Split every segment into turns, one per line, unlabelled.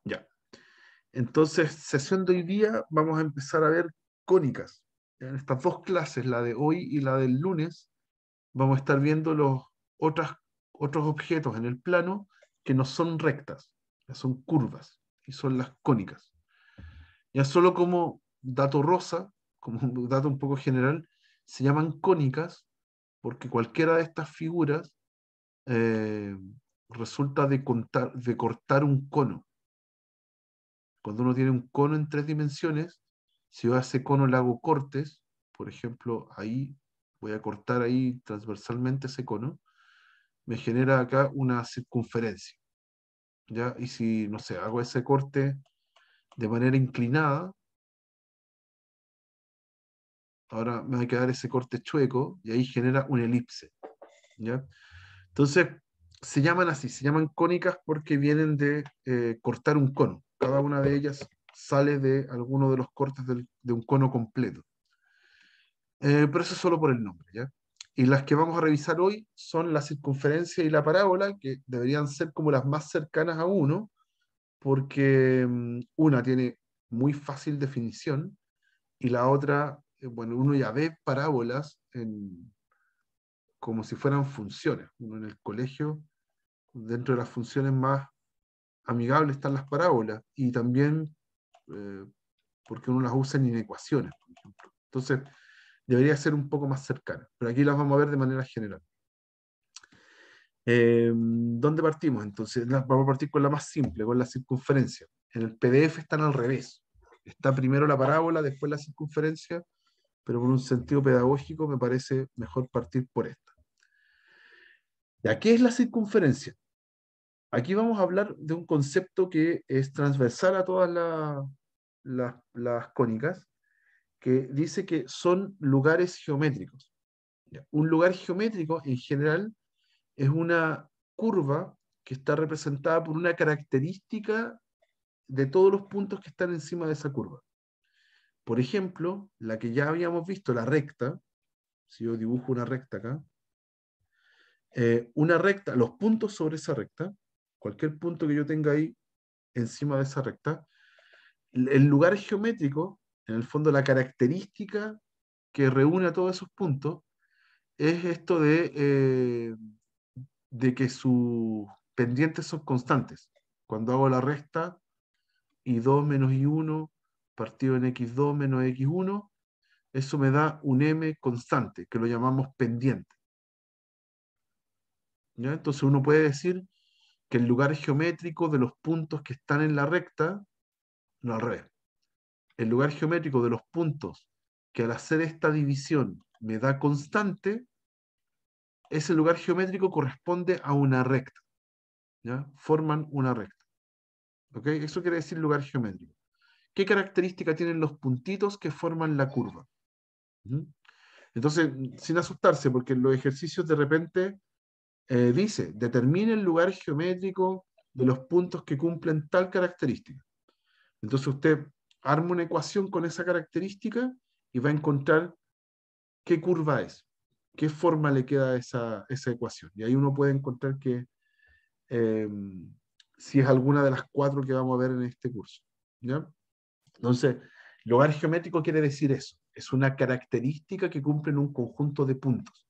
Ya. Entonces, sesión de hoy día, vamos a empezar a ver cónicas. En estas dos clases, la de hoy y la del lunes, vamos a estar viendo otros objetos en el plano que no son rectas, que son curvas, y son las cónicas. Ya solo como dato rosa, como un dato un poco general, se llaman cónicas porque cualquiera de estas figuras eh, resulta de cortar un cono. Cuando uno tiene un cono en 3 dimensiones, si yo a ese cono le hago cortes, por ejemplo, ahí voy a cortar ahí transversalmente ese cono, me genera acá una circunferencia, ¿ya? Y si, no sé, hago ese corte de manera inclinada, ahora me va a quedar ese corte chueco y ahí genera una elipse, ¿ya? Entonces, se llaman así, se llaman cónicas porque vienen de cortar un cono. Cada una de ellas sale de alguno de los cortes de un cono completo. Pero eso es solo por el nombre, ¿ya? Y las que vamos a revisar hoy son la circunferencia y la parábola, que deberían ser como las más cercanas a uno, porque una tiene muy fácil definición y la otra, bueno, uno ya ve parábolas como si fueran funciones. Uno en el colegio, dentro de las funciones más amigables están las parábolas y también eh, porque uno las usa en ecuaciones, por ejemplo. Entonces, debería ser un poco más cercana, pero aquí las vamos a ver de manera general. ¿Dónde partimos? Entonces, vamos a partir con la más simple, con la circunferencia. En el PDF están al revés. Está primero la parábola, después la circunferencia, pero por un sentido pedagógico me parece mejor partir por esta. ¿Ya qué es la circunferencia? Aquí vamos a hablar de un concepto que es transversal a todas las cónicas, que dice que son lugares geométricos. ¿Ya? Un lugar geométrico en general es una curva que está representada por una característica de todos los puntos que están encima de esa curva. Por ejemplo, la que ya habíamos visto, la recta, si yo dibujo una recta, los puntos sobre esa recta, cualquier punto que yo tenga ahí encima de esa recta, el lugar geométrico, en el fondo la característica que reúne a todos esos puntos, es esto de que sus pendientes son constantes. Cuando hago la resta, y2 menos i1 partido en x2 menos x1, eso me da un m constante, que lo llamamos pendiente. ¿Ya? Entonces uno puede decir que el lugar geométrico de los puntos que están en la recta, no al revés, el lugar geométrico de los puntos que al hacer esta división me da constante, ese lugar geométrico corresponde a una recta. ¿Ya? Forman una recta. ¿Ok? Eso quiere decir lugar geométrico. ¿Qué característica tienen los puntitos que forman la curva? ¿Mm? Entonces, sin asustarse, porque en los ejercicios de repente dice, determine el lugar geométrico de los puntos que cumplen tal característica. Entonces usted arma una ecuación con esa característica y va a encontrar qué curva es, qué forma le queda a esa ecuación. Y ahí uno puede encontrar que eh, si es alguna de las 4 que vamos a ver en este curso. ¿Ya? Entonces, lugar geométrico quiere decir eso. Es una característica que cumple en un conjunto de puntos.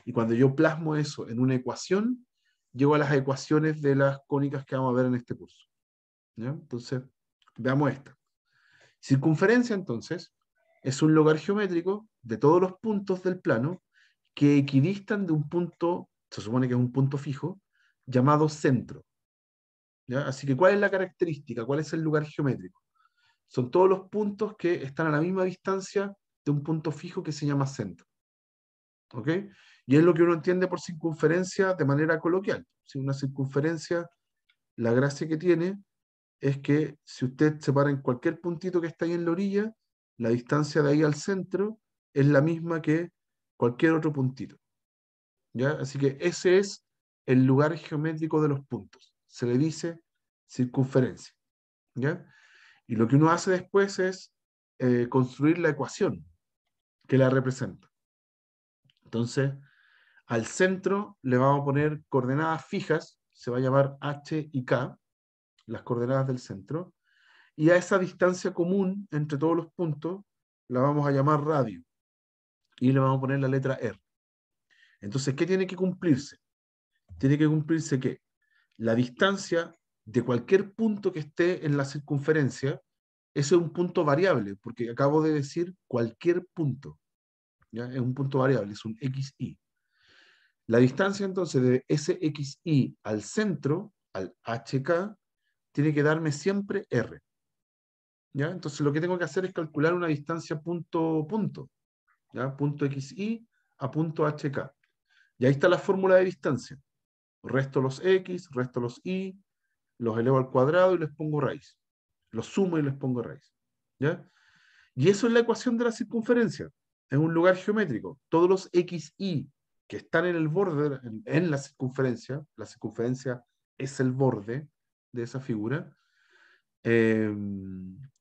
Y cuando yo plasmo eso en una ecuación, llego a las ecuaciones de las cónicas que vamos a ver en este curso. ¿Ya? Entonces, veamos esta. Circunferencia, entonces, es un lugar geométrico de todos los puntos del plano que equidistan de un punto, se supone que es un punto fijo, llamado centro. ¿Ya? Así que, ¿cuál es la característica? ¿Cuál es el lugar geométrico? Son todos los puntos que están a la misma distancia de un punto fijo que se llama centro. ¿Ok? Y es lo que uno entiende por circunferencia de manera coloquial. Si una circunferencia, la gracia que tiene es que si usted se para en cualquier puntito que está ahí en la orilla, la distancia de ahí al centro es la misma que cualquier otro puntito. ¿Ya? Así que ese es el lugar geométrico de los puntos. Se le dice circunferencia. ¿Ya? Y lo que uno hace después es construir la ecuación que la representa. Entonces, al centro le vamos a poner coordenadas fijas, se va a llamar H y K, las coordenadas del centro, y a esa distancia común entre todos los puntos la vamos a llamar radio, y le vamos a poner la letra R. Entonces, ¿qué tiene que cumplirse? Tiene que cumplirse que la distancia de cualquier punto que esté en la circunferencia, ese es un punto variable, porque acabo de decir cualquier punto, ¿ya? Es un punto variable, es un xy. La distancia entonces de ese xy al centro, al hk, tiene que darme siempre r. ¿Ya? Entonces lo que tengo que hacer es calcular una distancia punto punto, ¿ya? Punto xy a punto hk. Y ahí está la fórmula de distancia. Resto los x, resto los y, los elevo al cuadrado y les pongo raíz. Los sumo y les pongo raíz. ¿Ya? Y eso es la ecuación de la circunferencia. Es un lugar geométrico. Todos los xy que están en el borde, en la circunferencia es el borde de esa figura, eh,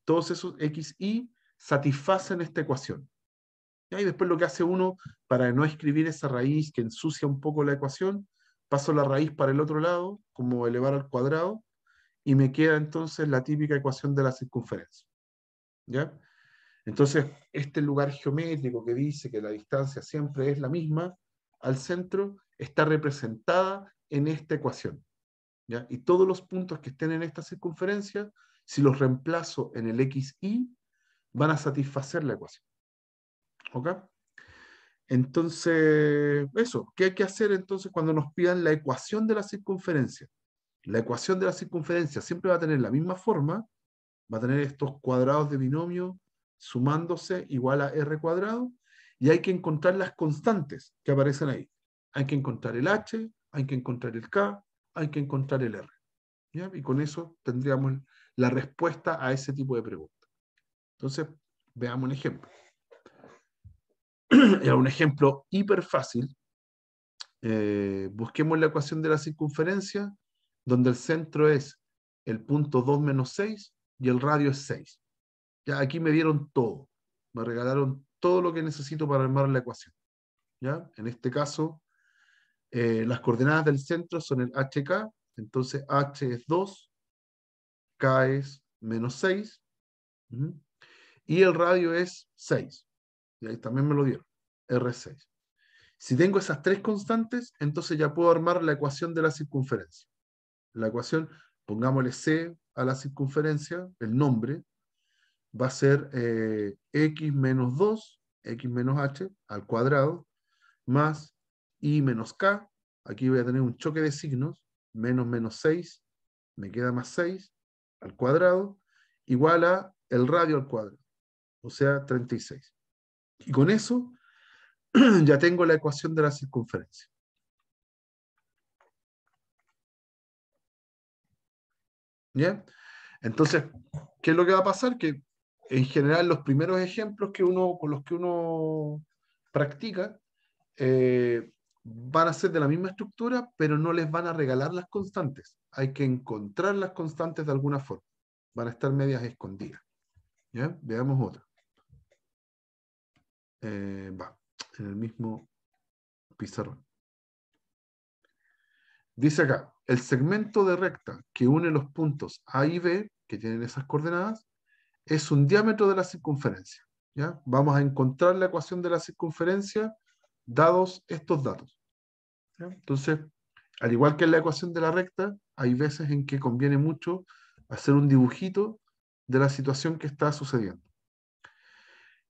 todos esos xy satisfacen esta ecuación. ¿Ya? Y después lo que hace uno, para no escribir esa raíz que ensucia un poco la ecuación, paso la raíz para el otro lado, como elevar al cuadrado, y me queda entonces la típica ecuación de la circunferencia. ¿Ya? Entonces, este lugar geométrico que dice que la distancia siempre es la misma al centro, está representada en esta ecuación. ¿Ya? Y todos los puntos que estén en esta circunferencia, si los reemplazo en el xy, van a satisfacer la ecuación. ¿Ok? Entonces, eso, ¿qué hay que hacer entonces cuando nos pidan la ecuación de la circunferencia? La ecuación de la circunferencia siempre va a tener la misma forma, va a tener estos cuadrados de binomio sumándose igual a r cuadrado, y hay que encontrar las constantes que aparecen ahí. Hay que encontrar el h, hay que encontrar el k, hay que encontrar el r. ¿Ya? Y con eso tendríamos la respuesta a ese tipo de preguntas. Entonces, veamos un ejemplo. Era un ejemplo hiper fácil. Busquemos la ecuación de la circunferencia, donde el centro es el punto 2 menos 6 y el radio es 6. Ya aquí me dieron todo. Me regalaron todo lo que necesito para armar la ecuación. ¿Ya? En este caso, las coordenadas del centro son el hk, entonces h es 2, k es menos 6, y el radio es 6. Y ahí también me lo dieron, R6. Si tengo esas tres constantes, entonces ya puedo armar la ecuación de la circunferencia. La ecuación, pongámosle C a la circunferencia, el nombre, va a ser x menos 2, x menos h al cuadrado, más y menos k. Aquí voy a tener un choque de signos, menos menos 6, me queda más 6 al cuadrado, igual a el radio al cuadrado, o sea, 36. Y con eso ya tengo la ecuación de la circunferencia. ¿Ya? Entonces, ¿qué es lo que va a pasar? Que en general los primeros ejemplos con los que uno practica van a ser de la misma estructura, pero no les van a regalar las constantes. Hay que encontrar las constantes de alguna forma. Van a estar medias escondidas. ¿Ya? Veamos otra. Va, en el mismo pizarrón. Dice acá, el segmento de recta que une los puntos A y B, que tienen esas coordenadas, es un diámetro de la circunferencia. ¿Ya? Vamos a encontrar la ecuación de la circunferencia dados estos datos. ¿Ya? Entonces, al igual que en la ecuación de la recta, hay veces en que conviene mucho hacer un dibujito de la situación que está sucediendo.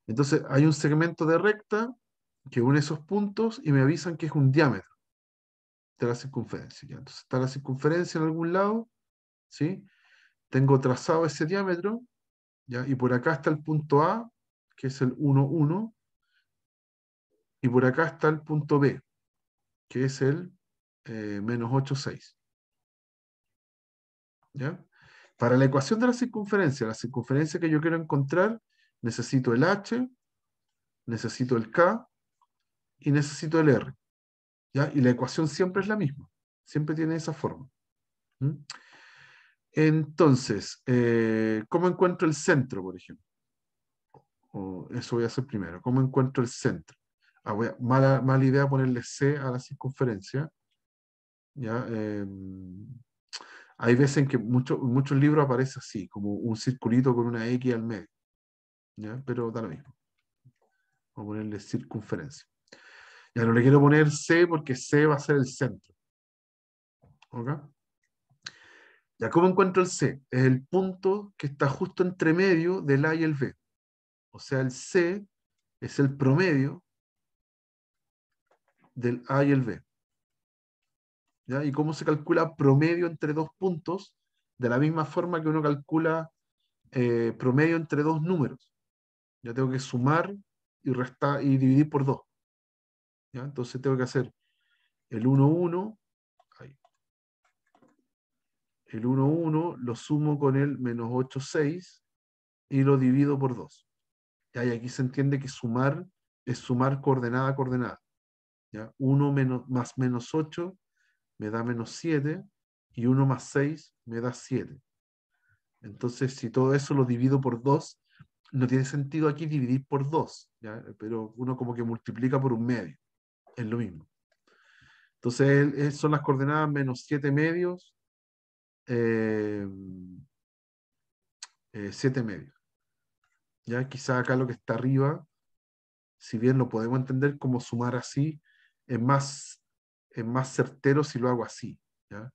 Entonces, hay un segmento de recta que une esos puntos y me avisan que es un diámetro de la circunferencia. ¿Ya? Entonces, está la circunferencia en algún lado, ¿sí? Tengo trazado ese diámetro, ¿ya? Y por acá está el punto A, que es el 1, 1, y por acá está el punto B, que es el menos 8, 6. ¿Ya? Para la ecuación de la circunferencia que yo quiero encontrar, necesito el h, necesito el k y necesito el r. ¿Ya? Y la ecuación siempre es la misma, siempre tiene esa forma. ¿Mm? Entonces, ¿cómo encuentro el centro, por ejemplo? Eso voy a hacer primero. ¿Cómo encuentro el centro? Mala idea ponerle C a la circunferencia. ¿Ya? Hay veces en que en muchos libros aparece así, como un circulito con una X al medio, ¿ya? Pero da lo mismo. Vamos a ponerle circunferencia. Ya no le quiero poner C porque C va a ser el centro. ¿Ok? Ya, ¿cómo encuentro el C? Es el punto que está justo entre medio del A y el B. O sea, el C es el promedio del A y el B. ¿Ya? ¿Y cómo se calcula promedio entre dos puntos? De la misma forma que uno calcula promedio entre dos números. Ya tengo que sumar y restar y dividir por 2. ¿Ya? Entonces tengo que hacer el 1, 1, ahí. El 1, 1 lo sumo con el menos 8, 6 y lo divido por 2. ¿Ya? Y aquí se entiende que sumar es sumar coordenada a coordenada. ¿Ya? 1 más menos 8 me da menos 7 y 1 más 6 me da 7. Entonces, si todo eso lo divido por 2, no tiene sentido aquí dividir por 2, ¿ya? Pero uno como que multiplica por un medio, es lo mismo. Entonces, son las coordenadas menos 7 medios, 7 medios. ¿Ya? Quizá acá lo que está arriba, si bien lo podemos entender como sumar así, es más certero si lo hago así. ¿Ya?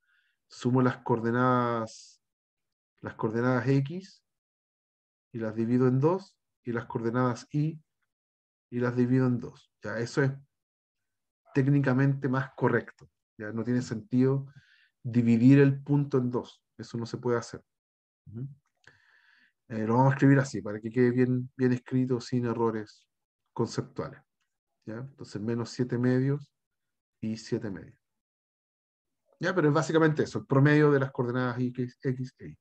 Sumo las coordenadas X y las divido en 2, y las coordenadas y las divido en 2. ¿Ya? Eso es técnicamente más correcto. ¿Ya? No tiene sentido dividir el punto en 2. Eso no se puede hacer. Ujú. Lo vamos a escribir así, para que quede bien, bien escrito, sin errores conceptuales. ¿Ya? Entonces, menos 7 medios y 7 medios. ¿Ya? Pero es básicamente eso, el promedio de las coordenadas X, Y.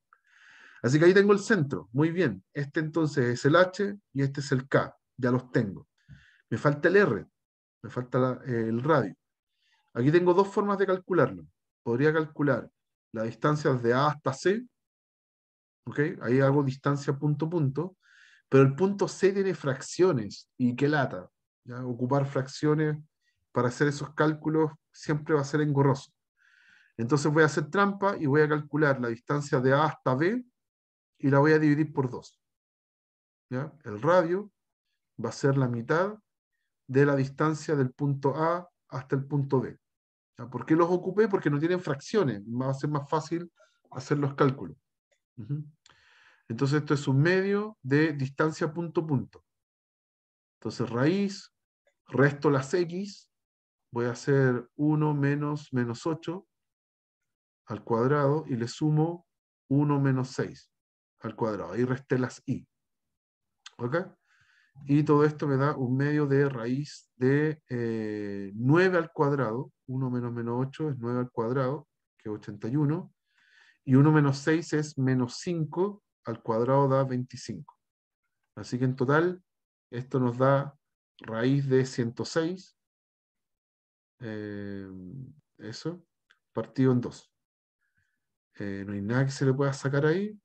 Así que ahí tengo el centro. Muy bien. Este entonces es el H y este es el K. Ya los tengo. Me falta el R. Me falta el radio. Aquí tengo dos formas de calcularlo. Podría calcular la distancia desde A hasta C. ¿Ok? Ahí hago distancia punto punto. Pero el punto C tiene fracciones. Y qué lata. ¿Ya? Ocupar fracciones para hacer esos cálculos siempre va a ser engorroso. Entonces voy a hacer trampa y voy a calcular la distancia de A hasta B y la voy a dividir por 2. ¿Ya? El radio va a ser la mitad de la distancia del punto A hasta el punto B. ¿Ya? ¿Por qué los ocupé? Porque no tienen fracciones. Va a ser más fácil hacer los cálculos. Uh-huh. Entonces esto es un medio de distancia punto punto. Entonces raíz, resto las X, voy a hacer 1 menos 8 al cuadrado y le sumo 1 menos 6 al cuadrado. Ahí resté las Y. ¿Ok? Y todo esto me da un medio de raíz de 9 al cuadrado. 1 menos 8 es 9 al cuadrado, que es 81. Y 1 menos 6 es menos 5 al cuadrado da 25. Así que en total, esto nos da raíz de 106. eh, eso, partido en 2. No hay nada que se le pueda sacar ahí.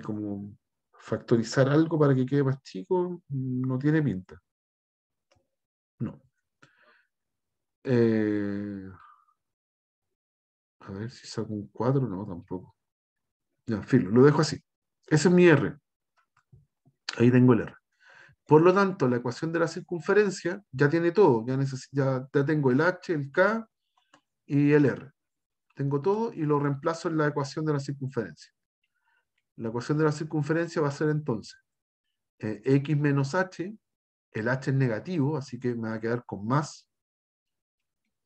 Como factorizar algo para que quede más chico, no tiene pinta. No. Eh, a ver si saco un 4, no, tampoco. Ya, filo, lo dejo así. Ese es mi R. Ahí tengo el R. Por lo tanto, la ecuación de la circunferencia ya tiene todo. Ya tengo el H, el K y el R. Tengo todo y lo reemplazo en la ecuación de la circunferencia. La ecuación de la circunferencia va a ser entonces X menos H. El H es negativo, así que me va a quedar con más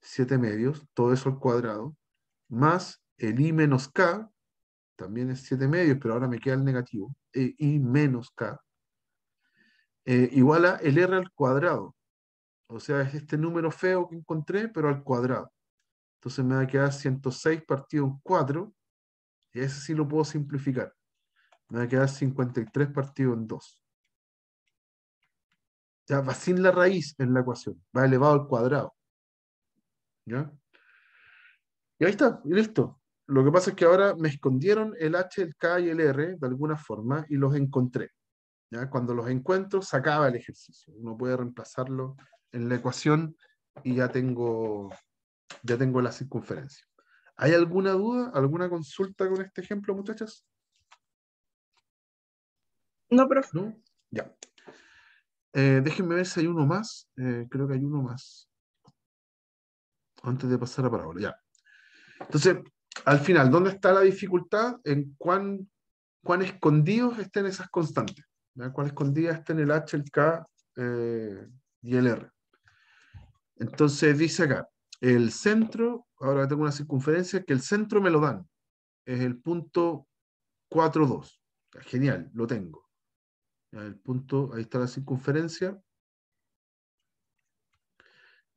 7 medios, todo eso al cuadrado, más el I menos K, también es 7 medios, pero ahora me queda el negativo, I menos K, igual a el R al cuadrado. O sea, es este número feo que encontré, pero al cuadrado. Entonces me va a quedar 106 partido en 4, y ese sí lo puedo simplificar. Me va a quedar 53 partido en 2. Ya va sin la raíz en la ecuación, va elevado al cuadrado. ¿Ya? Y ahí está, y listo. Lo que pasa es que ahora me escondieron el H, el K y el R de alguna forma y los encontré. ¿Ya? Cuando los encuentro, se acaba el ejercicio. Uno puede reemplazarlo en la ecuación y ya tengo la circunferencia. ¿Hay alguna duda, alguna consulta con este ejemplo, muchachas?
No, profe.
¿No? Ya. Déjenme ver si hay uno más. Creo que hay uno más. Antes de pasar a parábola. Ya. Entonces, al final, ¿dónde está la dificultad? En cuán escondidos estén esas constantes. ¿Ya? Cuán escondidas estén el H, el K y el R. Entonces dice acá, el centro, ahora tengo una circunferencia, que el centro me lo dan. Es el punto 4, 2. Genial, lo tengo. Ya, el punto, ahí está la circunferencia.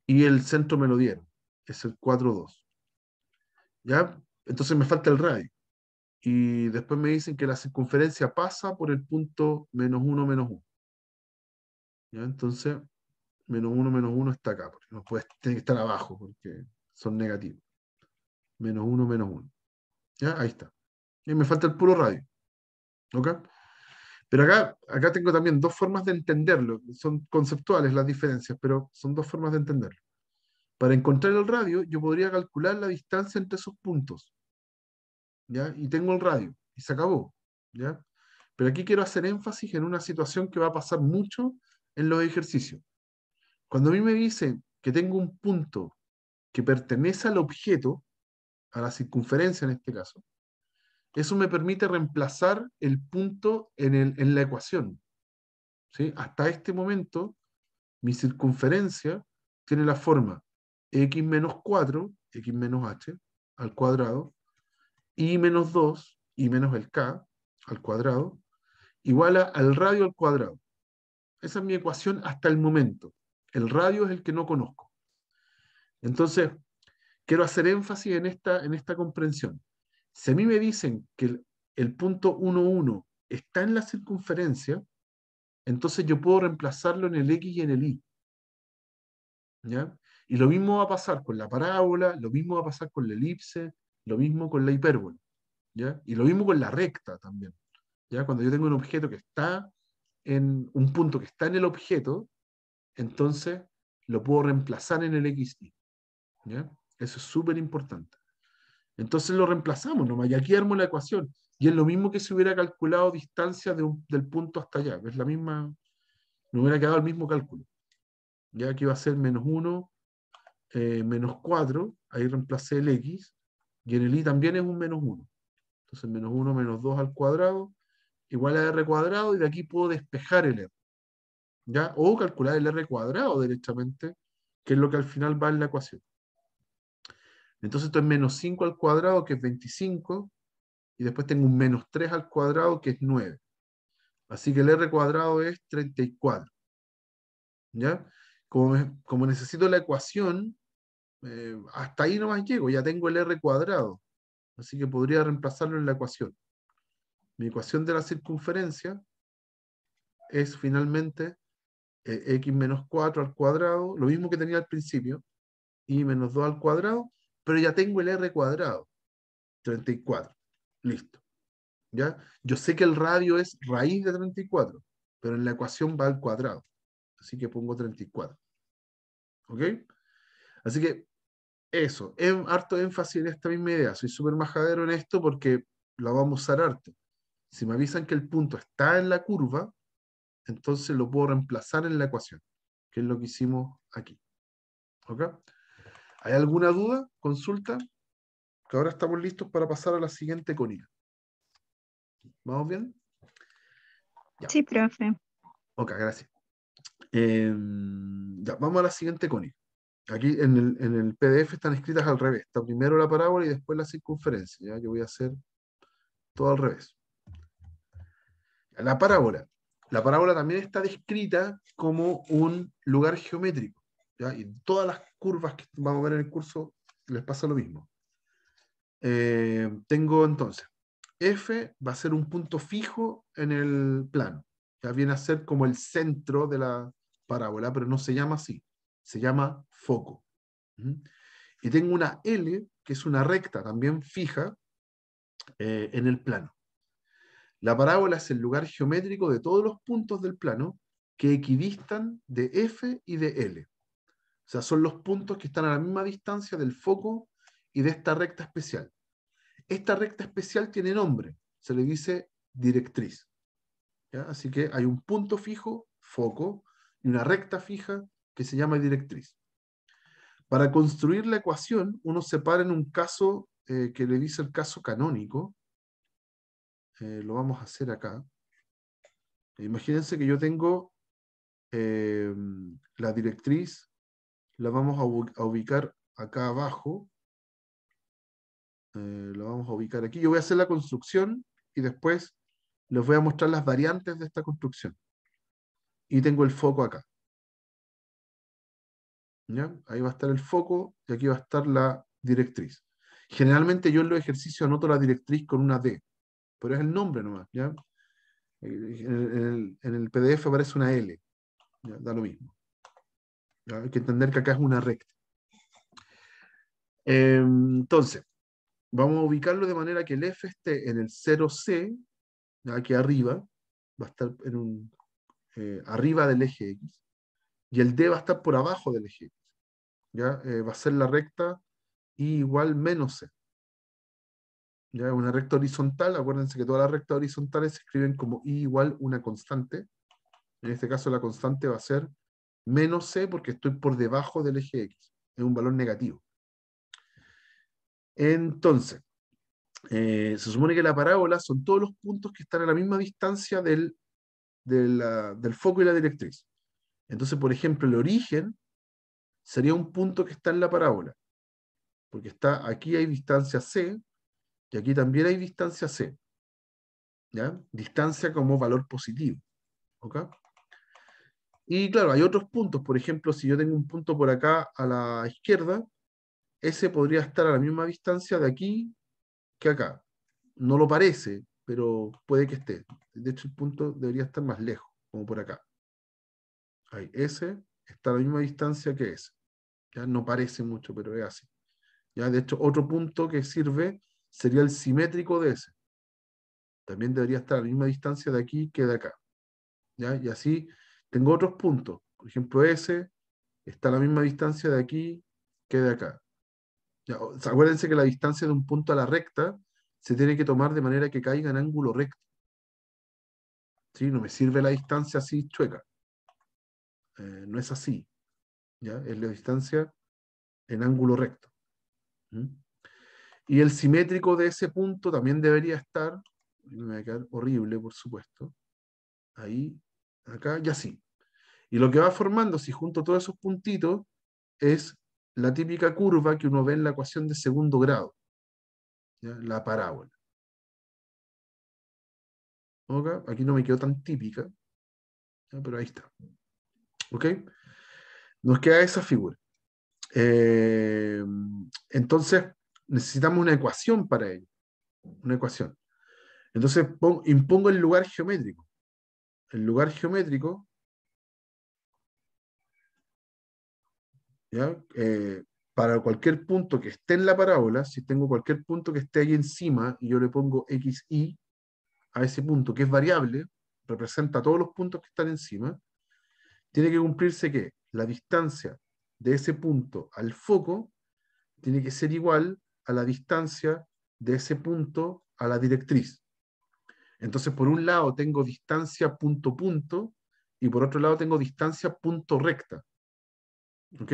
Y el centro me lo dieron. Es el 4, 2. ¿Ya? Entonces me falta el radio. Y después me dicen que la circunferencia pasa por el punto menos 1, menos 1. ¿Ya? Entonces, menos uno está acá, porque no puede, tiene que estar abajo, porque son negativos. Menos uno, menos uno. ¿Ya? Ahí está. Y me falta el puro radio. ¿Ok? Pero acá tengo también dos formas de entenderlo. Son conceptuales las diferencias, pero son dos formas de entenderlo. Para encontrar el radio, yo podría calcular la distancia entre esos puntos. ¿Ya? Y tengo el radio. Y se acabó. ¿Ya? Pero aquí quiero hacer énfasis en una situación que va a pasar mucho en los ejercicios. Cuando a mí me dicen que tengo un punto que pertenece al objeto, a la circunferencia en este caso, eso me permite reemplazar el punto en la ecuación. ¿Sí? Hasta este momento, mi circunferencia tiene la forma x menos 4, x menos h, al cuadrado, y menos 2, y menos el k, al cuadrado, igual al radio al cuadrado. Esa es mi ecuación hasta el momento. El radio es el que no conozco. Entonces, quiero hacer énfasis en esta comprensión. Si a mí me dicen que el punto 1, 1 está en la circunferencia, entonces yo puedo reemplazarlo en el x y en el y. ¿Ya? Y lo mismo va a pasar con la parábola, lo mismo va a pasar con la elipse, lo mismo con la hipérbola. ¿Ya? Y lo mismo con la recta también. ¿Ya? Cuando yo tengo un objeto que está en un punto que está en el objeto, entonces lo puedo reemplazar en el XY. ¿Ya? Eso es súper importante. Entonces lo reemplazamos nomás, y aquí armo la ecuación. Y es lo mismo que si hubiera calculado distancia del punto hasta allá. Es la misma, me hubiera quedado el mismo cálculo. Ya aquí va a ser menos 1, menos 4, ahí reemplacé el x, y en el y también es un menos 1. Entonces menos 1 menos 2 al cuadrado, igual a r cuadrado, y de aquí puedo despejar el r. ¿Ya? O calcular el r cuadrado derechamente, que es lo que al final va en la ecuación. Entonces esto es menos 5 al cuadrado, que es 25, y después tengo un menos 3 al cuadrado, que es 9. Así que el r cuadrado es 34. ¿Ya? Como necesito la ecuación, hasta ahí nomás llego, ya tengo el r cuadrado. Así que podría reemplazarlo en la ecuación. Mi ecuación de la circunferencia es finalmente x menos 4 al cuadrado, lo mismo que tenía al principio, y menos 2 al cuadrado, pero ya tengo el r cuadrado, 34. Listo. ¿Ya? Yo sé que el radio es raíz de 34, pero en la ecuación va al cuadrado. Así que pongo 34. ¿Ok? Así que eso, harto énfasis en esta misma idea. Soy súper majadero en esto porque la vamos a usar harto. Si me avisan que el punto está en la curva, entonces lo puedo reemplazar en la ecuación, que es lo que hicimos aquí. ¿Ok? ¿Hay alguna duda? ¿Consulta? Que ahora estamos listos para pasar a la siguiente cónica. ¿Vamos bien? Ya.
Sí, profe.
Ok, gracias. Ya, vamos a la siguiente cónica. Aquí en el PDF están escritas al revés. Está primero la parábola y después la circunferencia. ¿Ya? Yo voy a hacer todo al revés. La parábola. La parábola también está descrita como un lugar geométrico. ¿Ya? Y todas las curvas que vamos a ver en el curso les pasa lo mismo. Tengo entonces, F va a ser un punto fijo en el plano. Ya viene a ser como el centro de la parábola, pero no se llama así. Se llama foco. ¿Mm? Y tengo una L, que es una recta también fija en el plano. La parábola es el lugar geométrico de todos los puntos del plano que equidistan de F y de L. O sea, son los puntos que están a la misma distancia del foco y de esta recta especial. Esta recta especial tiene nombre, se le dice directriz. ¿Ya? Así que hay un punto fijo, foco, y una recta fija que se llama directriz. Para construir la ecuación, uno separa en un caso que le dice el caso canónico. Lo vamos a hacer acá. Imagínense que yo tengo la directriz, la vamos a ubicar acá abajo. La vamos a ubicar aquí. Yo voy a hacer la construcción y después les voy a mostrar las variantes de esta construcción. Y tengo el foco acá. ¿Ya? Ahí va a estar el foco y aquí va a estar la directriz. Generalmente yo en los ejercicios anoto la directriz con una D, pero es el nombre nomás. ¿Ya? En el PDF aparece una L. ¿Ya? Da lo mismo. ¿Ya? Hay que entender que acá es una recta. Entonces, vamos a ubicarlo de manera que el F esté en el 0C, aquí arriba, va a estar arriba del eje X, y el D va a estar por abajo del eje X. ¿Ya? Va a ser la recta I igual menos C. ¿Ya? Una recta horizontal, acuérdense que todas las rectas horizontales se escriben como I igual una constante. En este caso la constante va a ser menos C porque estoy por debajo del eje X. Es un valor negativo. Entonces, se supone que la parábola son todos los puntos que están a la misma distancia del foco y la directriz. Entonces, por ejemplo, el origen sería un punto que está en la parábola, porque está aquí hay distancia C y aquí también hay distancia C. ¿Ya? Distancia como valor positivo. ¿Ok? Y claro, hay otros puntos. Por ejemplo, si yo tengo un punto por acá a la izquierda, ese podría estar a la misma distancia de aquí que acá. No lo parece, pero puede que esté. De hecho, el punto debería estar más lejos, como por acá. Ahí, ese está a la misma distancia que ese. Ya no parece mucho, pero es así. Ya, de hecho, otro punto que sirve sería el simétrico de ese. También debería estar a la misma distancia de aquí que de acá. ¿Ya? Y así tengo otros puntos. Por ejemplo, ese está a la misma distancia de aquí que de acá. ¿Ya? O sea, acuérdense que la distancia de un punto a la recta se tiene que tomar de manera que caiga en ángulo recto. ¿Sí? No me sirve la distancia así chueca. No es así. ¿Ya? Es la distancia en ángulo recto. ¿Mm? Y el simétrico de ese punto también debería estar, me va a quedar horrible, por supuesto, ahí, acá, y así. Y lo que va formando, si junto todos esos puntitos, es la típica curva que uno ve en la ecuación de segundo grado, ¿ya? La parábola. ¿Okay? Aquí no me quedó tan típica, ¿ya? Pero ahí está. ¿Ok? Nos queda esa figura. Eh, entonces, necesitamos una ecuación para ello. Una ecuación. Entonces, impongo el lugar geométrico. El lugar geométrico, ¿ya? Para cualquier punto que esté en la parábola, si tengo cualquier punto que esté ahí encima y yo le pongo xy a ese punto que es variable, representa todos los puntos que están encima, tiene que cumplirse que la distancia de ese punto al foco tiene que ser igual a la distancia de ese punto a la directriz. Entonces, por un lado tengo distancia punto punto y por otro lado tengo distancia punto recta. ¿Ok?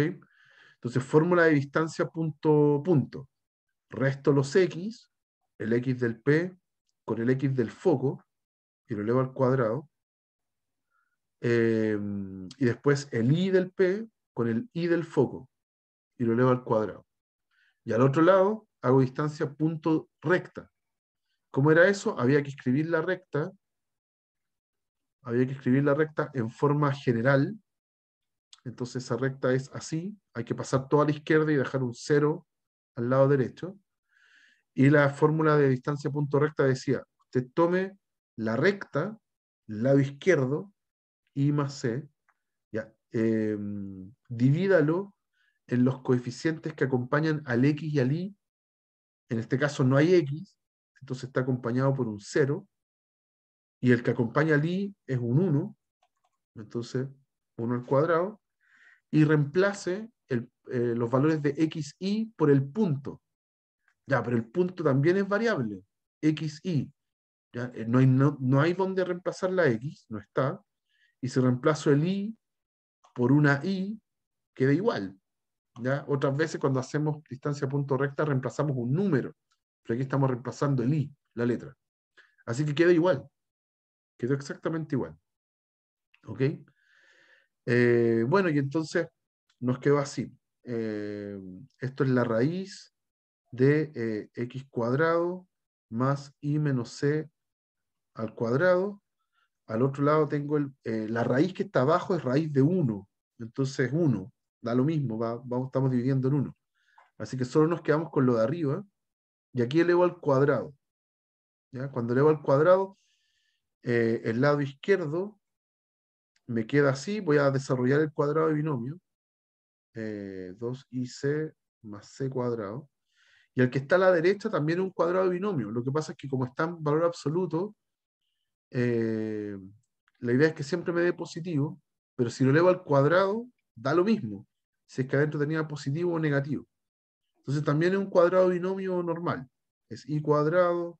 Entonces, fórmula de distancia punto punto. Resto los x, el x del P con el x del foco y lo elevo al cuadrado. Y después el i del P con el i del foco y lo elevo al cuadrado. Y al otro lado hago distancia punto recta. ¿Cómo era eso? Había que escribir la recta en forma general. Entonces esa recta es así, hay que pasar toda a la izquierda y dejar un 0 al lado derecho. Y la fórmula de distancia punto recta decía, usted tome la recta, lado izquierdo, I más C, ya, divídalo en los coeficientes que acompañan al X y al Y. En este caso no hay X, entonces está acompañado por un 0, y el que acompaña al Y es un 1, entonces 1 al cuadrado, y reemplace los valores de X, Y por el punto. Ya, pero el punto también es variable, x, y. ¿Ya? No hay donde reemplazar la x, no está. Y si reemplazo el i por una y, queda igual. ¿Ya? Otras veces cuando hacemos distancia punto recta reemplazamos un número, pero aquí estamos reemplazando el i, la letra. Así que queda igual, quedó exactamente igual. ¿Ok? Bueno, y entonces nos quedó así. Esto es la raíz de x cuadrado más i menos c al cuadrado. Al otro lado tengo la raíz que está abajo es raíz de 1. Entonces 1, da lo mismo, estamos dividiendo en 1. Así que solo nos quedamos con lo de arriba. Y aquí elevo al cuadrado. ¿Ya? Cuando elevo al cuadrado, el lado izquierdo me queda así. Voy a desarrollar el cuadrado de binomio. 2ic más c cuadrado. Y el que está a la derecha también es un cuadrado de binomio. Lo que pasa es que como está en valor absoluto, eh, la idea es que siempre me dé positivo, pero si lo elevo al cuadrado, da lo mismo, si es que adentro tenía positivo o negativo. Entonces también es un cuadrado binomio normal. Es i cuadrado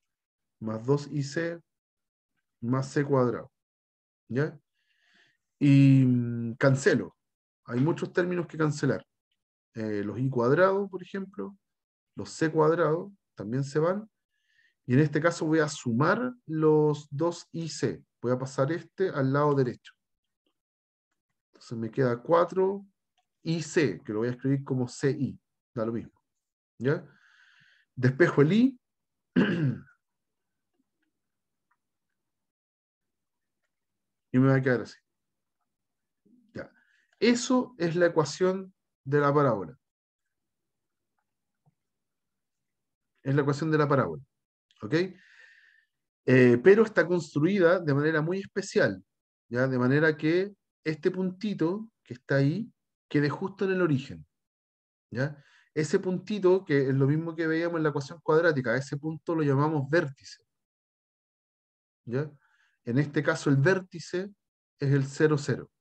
más 2ic más c cuadrado. ¿Ya? Y cancelo. Hay muchos términos que cancelar. Los i cuadrados, por ejemplo, los c cuadrados también se van. Y en este caso voy a sumar los 2ic. Voy a pasar este al lado derecho. Entonces me queda 4ic, que lo voy a escribir como ci. Da lo mismo. ¿Ya? Despejo el i. Y me va a quedar así. ¿Ya? Eso es la ecuación de la parábola. Es la ecuación de la parábola. ¿Ok? Pero está construida de manera muy especial. ¿Ya? De manera que este puntito que está ahí quede justo en el origen. ¿Ya? Ese puntito, que es lo mismo que veíamos en la ecuación cuadrática, ese punto lo llamamos vértice. ¿Ya? En este caso el vértice es el 0, 0.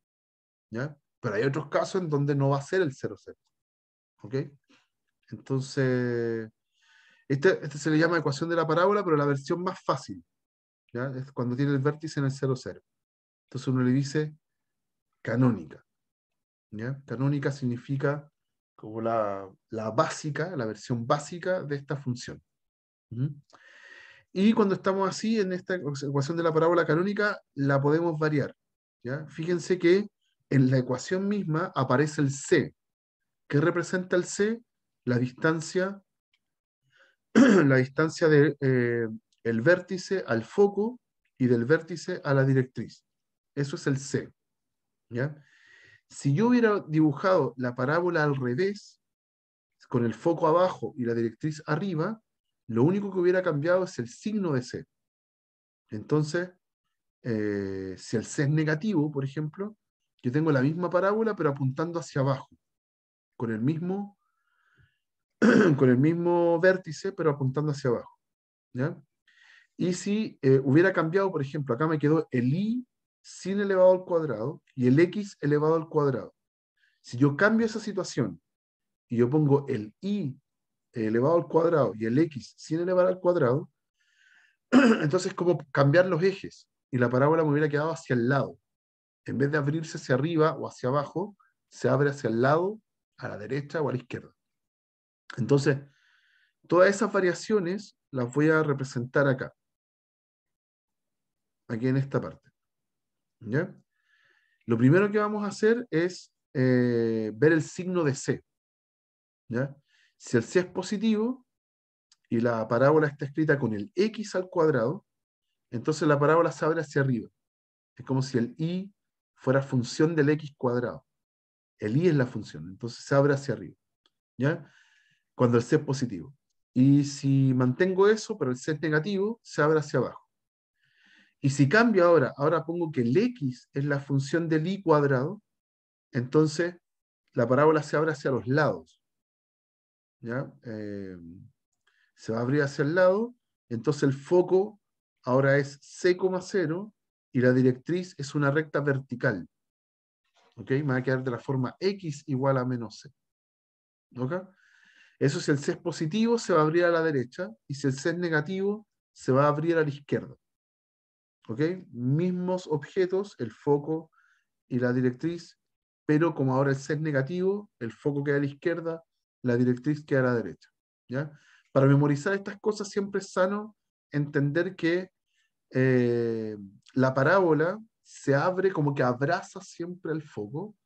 ¿Ya? Pero hay otros casos en donde no va a ser el 0, 0. ¿Ok? Entonces, este se le llama ecuación de la parábola, pero la versión más fácil. ¿Ya? Es cuando tiene el vértice en el 0, 0. Entonces uno le dice canónica. ¿Ya? Canónica significa como la básica, la versión básica de esta función. ¿Mm? Y cuando estamos así, en esta ecuación de la parábola canónica, la podemos variar. ¿Ya? Fíjense que en la ecuación misma aparece el c. ¿Qué representa el c? La distancia, la distancia del el vértice al foco y del vértice a la directriz. Eso es el c. ¿Ya? Si yo hubiera dibujado la parábola al revés, con el foco abajo y la directriz arriba, lo único que hubiera cambiado es el signo de c. Entonces, si el c es negativo, por ejemplo, yo tengo la misma parábola, pero apuntando hacia abajo, con el mismo, con el mismo vértice, pero apuntando hacia abajo. ¿Ya? Y si hubiera cambiado, por ejemplo, acá me quedó el i sin elevado al cuadrado y el x elevado al cuadrado. Si yo cambio esa situación y yo pongo el i elevado al cuadrado y el x sin elevar al cuadrado, entonces es como cambiar los ejes y la parábola me hubiera quedado hacia el lado. En vez de abrirse hacia arriba o hacia abajo, se abre hacia el lado, a la derecha o a la izquierda. Entonces, todas esas variaciones las voy a representar acá, aquí en esta parte. ¿Ya? Lo primero que vamos a hacer es ver el signo de C. ¿Ya? Si el C es positivo y la parábola está escrita con el x al cuadrado, entonces la parábola se abre hacia arriba. Es como si el i fuera función del x cuadrado. El i es la función, entonces se abre hacia arriba. ¿Ya? Cuando el C es positivo. Y si mantengo eso, pero el C es negativo, se abre hacia abajo. Y si cambio ahora pongo que el x es la función del i cuadrado, entonces la parábola se abre hacia los lados. ¿Ya? Se va a abrir hacia el lado, entonces el foco ahora es c,0 y la directriz es una recta vertical. ¿Ok? Me va a quedar de la forma x igual a menos c. ¿Ok? Eso, si el C es positivo, se va a abrir a la derecha, y si el C es negativo, se va a abrir a la izquierda. ¿Ok? Mismos objetos, el foco y la directriz, pero como ahora el C es negativo, el foco queda a la izquierda, la directriz queda a la derecha. ¿Ya? Para memorizar estas cosas siempre es sano entender que la parábola se abre como que abraza siempre al foco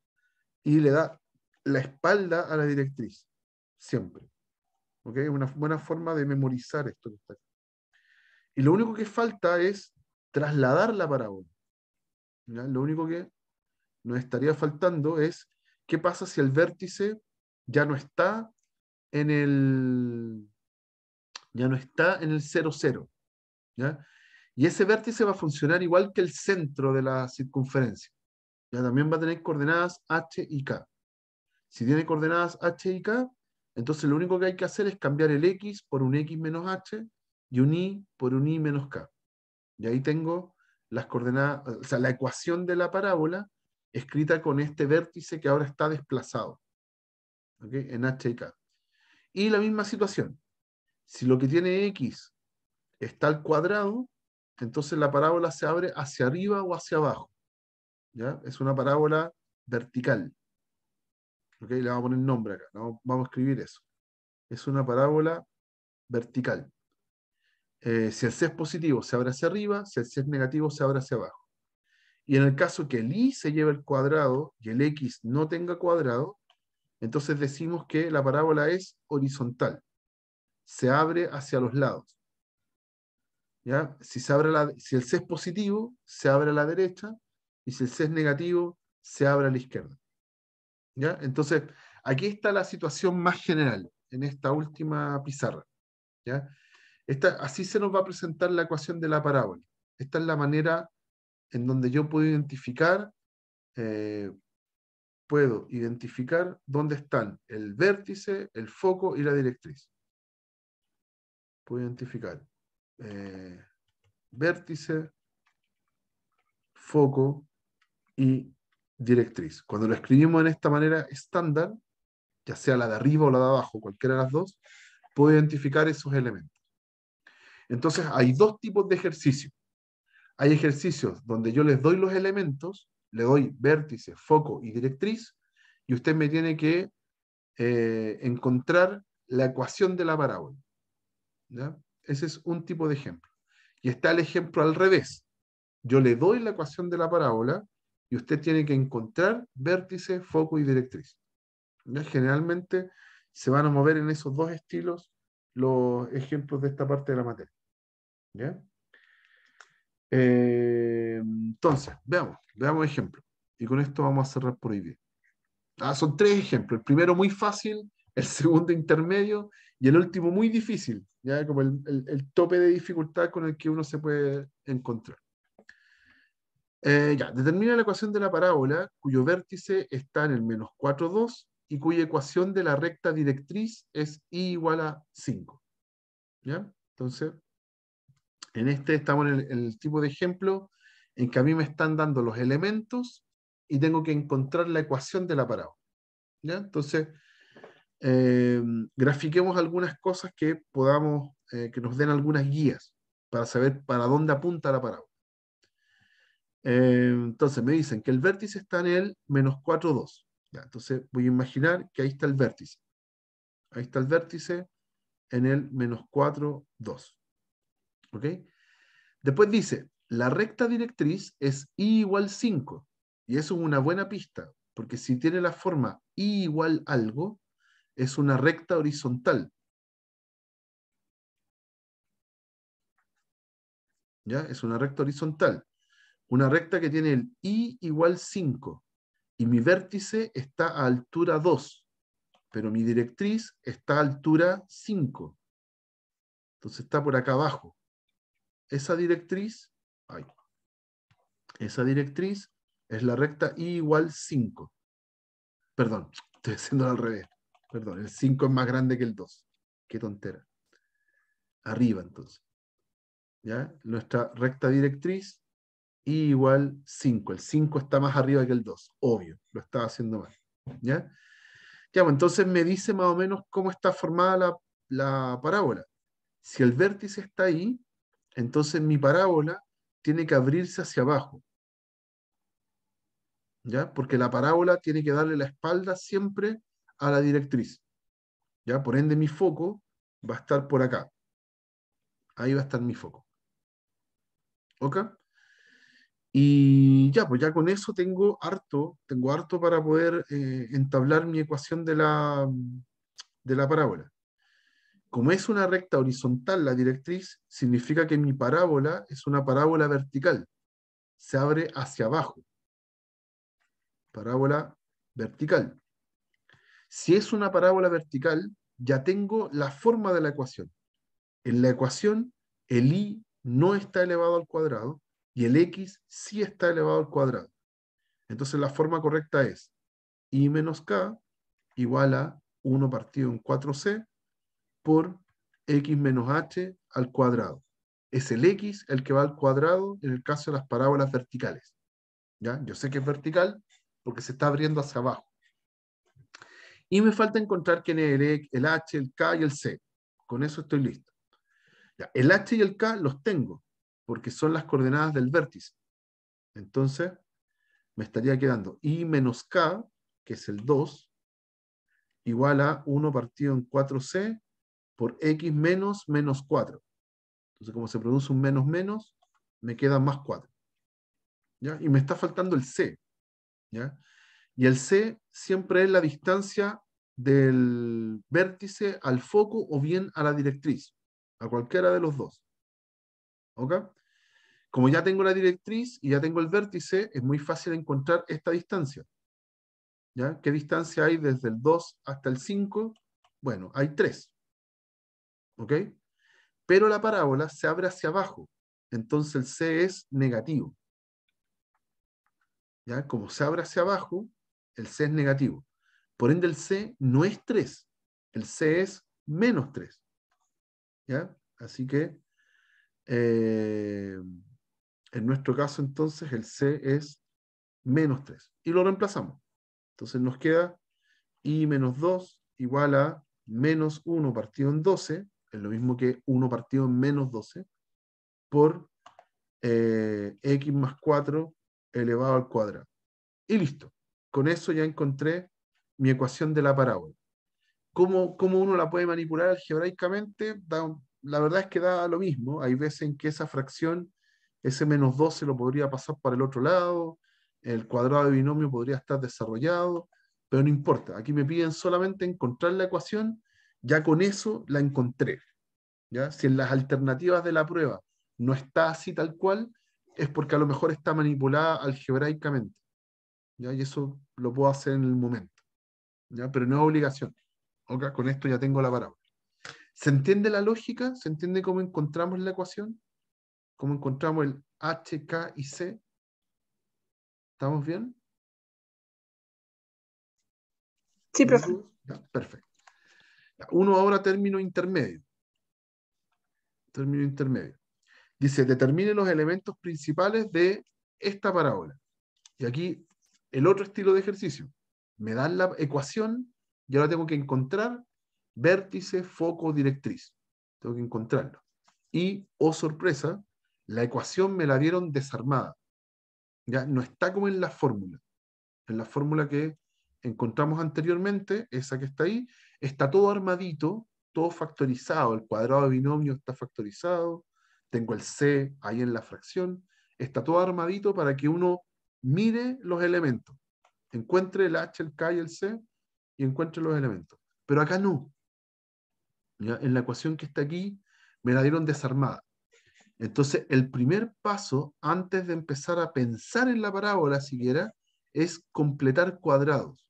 y le da la espalda a la directriz, siempre. ¿Ok? Una buena forma de memorizar esto que está aquí. Y lo único que falta es trasladar la parábola. ¿Ya? Lo único que nos estaría faltando es qué pasa si el vértice ya no está en el, ya no está en el 0, 0. ¿Ya? Y ese vértice va a funcionar igual que el centro de la circunferencia. Ya también va a tener coordenadas h y k. Si tiene coordenadas h y k, entonces lo único que hay que hacer es cambiar el x por un x menos h y un y por un y menos k. Y ahí tengo las coordenadas, o sea, la ecuación de la parábola escrita con este vértice que ahora está desplazado, ¿okay? En h y k. Y la misma situación. Si lo que tiene x está al cuadrado, entonces la parábola se abre hacia arriba o hacia abajo. ¿Ya? Es una parábola vertical. ¿Okay? Le vamos a poner nombre acá, ¿no? Vamos a escribir eso. Es una parábola vertical. Si el C es positivo, se abre hacia arriba; si el C es negativo, se abre hacia abajo. Y en el caso que el y se lleve el cuadrado y el x no tenga cuadrado, entonces decimos que la parábola es horizontal. Se abre hacia los lados. ¿Ya? Si el C es positivo, se abre a la derecha, y si el C es negativo, se abre a la izquierda. ¿Ya? Entonces, aquí está la situación más general, en esta última pizarra. ¿Ya? Así se nos va a presentar la ecuación de la parábola. Esta es la manera en donde yo eh, puedo identificar dónde están el vértice, el foco y la directriz. Puedo identificar vértice, foco y directriz. Cuando lo escribimos en esta manera estándar, ya sea la de arriba o la de abajo, cualquiera de las dos, puedo identificar esos elementos. Entonces, hay dos tipos de ejercicios. Hay ejercicios donde yo les doy los elementos, le doy vértice, foco y directriz, y usted me tiene que encontrar la ecuación de la parábola. ¿Ya? Ese es un tipo de ejemplo. Y está el ejemplo al revés. Yo le doy la ecuación de la parábola y usted tiene que encontrar vértice, foco y directriz. ¿Ya? Generalmente se van a mover en esos dos estilos los ejemplos de esta parte de la materia. ¿Ya? Entonces, veamos ejemplos. Y con esto vamos a cerrar por hoy día. Son tres ejemplos. El primero muy fácil, el segundo intermedio y el último muy difícil, ya como el tope de dificultad con el que uno se puede encontrar. Determina la ecuación de la parábola cuyo vértice está en el menos 4, 2 y cuya ecuación de la recta directriz es y igual a 5. ¿Ya? Entonces, en este estamos en el tipo de ejemplo en que a mí me están dando los elementos y tengo que encontrar la ecuación de la parábola. ¿Ya? Entonces, grafiquemos algunas cosas que podamos, que nos den algunas guías para saber para dónde apunta la parábola. Entonces me dicen que el vértice está en el menos 4, 2. Ya, entonces voy a imaginar que ahí está el vértice. Ahí está el vértice en el menos 4, 2. ¿Ok? Después dice, la recta directriz es y igual 5. Y eso es una buena pista, porque si tiene la forma y igual algo, es una recta horizontal. ¿Ya? Es una recta horizontal. Una recta que tiene el y igual 5. Y mi vértice está a altura 2. Pero mi directriz está a altura 5. Entonces está por acá abajo. Esa directriz, ay, esa directriz es la recta y igual 5. Perdón, estoy haciendo al revés. Perdón, el 5 es más grande que el 2. Qué tontera. Arriba entonces. ¿Ya? Nuestra recta directriz y igual 5. El 5 está más arriba que el 2. Obvio, lo estaba haciendo mal. ¿Ya? Ya, pues, entonces me dice más o menos cómo está formada la parábola. Si el vértice está ahí, entonces mi parábola tiene que abrirse hacia abajo, ¿ya? Porque la parábola tiene que darle la espalda siempre a la directriz, ¿ya? Por ende, mi foco va a estar por acá. Ahí va a estar mi foco. ¿Ok? Y ya, pues ya con eso tengo harto para poder entablar mi ecuación de la parábola. Como es una recta horizontal la directriz, significa que mi parábola es una parábola vertical. Se abre hacia abajo. Parábola vertical. Si es una parábola vertical, ya tengo la forma de la ecuación. En la ecuación, el y no está elevado al cuadrado y el x sí está elevado al cuadrado. Entonces la forma correcta es y menos k igual a 1 partido en 4c por x menos h al cuadrado. Es el x el que va al cuadrado en el caso de las parábolas verticales. ¿Ya? Yo sé que es vertical porque se está abriendo hacia abajo. Y me falta encontrar quién es el h, el k y el c. Con eso estoy listo. Ya, el h y el k los tengo porque son las coordenadas del vértice. Entonces, me estaría quedando y menos k, que es el 2, igual a 1 partido en 4c por x menos menos 4. Entonces, como se produce un menos menos, me queda más 4. ¿Ya? Y me está faltando el c. ¿Ya? Y el c siempre es la distancia del vértice al foco o bien a la directriz, a cualquiera de los dos. ¿Ok? Como ya tengo la directriz y ya tengo el vértice, es muy fácil encontrar esta distancia. ¿Ya? ¿Qué distancia hay desde el 2 hasta el 5? Bueno, hay 3. ¿Ok? Pero la parábola se abre hacia abajo. Entonces el C es negativo. ¿Ya? Como se abre hacia abajo, el C es negativo. Por ende, el C no es 3. El C es menos 3. ¿Ya? Así que, en nuestro caso, entonces, el C es menos 3. Y lo reemplazamos. Entonces nos queda I menos 2 igual a menos 1 partido en 12, es lo mismo que 1 partido en menos 12, por x más 4 elevado al cuadrado. Y listo. Con eso ya encontré mi ecuación de la parábola. ¿Cómo uno la puede manipular algebraicamente? La verdad es que da lo mismo. Hay veces en que esa fracción, ese menos 12 lo podría pasar para el otro lado, el cuadrado de binomio podría estar desarrollado, pero no importa. Aquí me piden solamente encontrar la ecuación, ya con eso la encontré. ¿Ya? Si en las alternativas de la prueba no está así tal cual, es porque a lo mejor está manipulada algebraicamente. ¿Ya? Y eso lo puedo hacer en el momento. ¿Ya? Pero no es obligación. ¿Ok? Con esto ya tengo la parábola. ¿Se entiende la lógica? ¿Se entiende cómo encontramos la ecuación? ¿Cómo encontramos el h, k y c? ¿Estamos bien?
Sí,
¿No hay
profe.
dudas? Ya, perfecto. Ya, uno ahora término intermedio. Término intermedio. Dice, determine los elementos principales de esta parábola. Y aquí el otro estilo de ejercicio. Me dan la ecuación y ahora tengo que encontrar vértice, foco, directriz. Tengo que encontrarlo. Y, oh sorpresa, la ecuación me la dieron desarmada. Ya no está como en la fórmula. En la fórmula que encontramos anteriormente, esa que está ahí, está todo armadito, todo factorizado. El cuadrado de binomio está factorizado. Tengo el C ahí en la fracción. Está todo armadito para que uno mire los elementos. Encuentre el H, el K y el C y encuentre los elementos. Pero acá no. ¿Ya? En la ecuación que está aquí, me la dieron desarmada. Entonces, el primer paso, antes de empezar a pensar en la parábola siquiera, es completar cuadrados.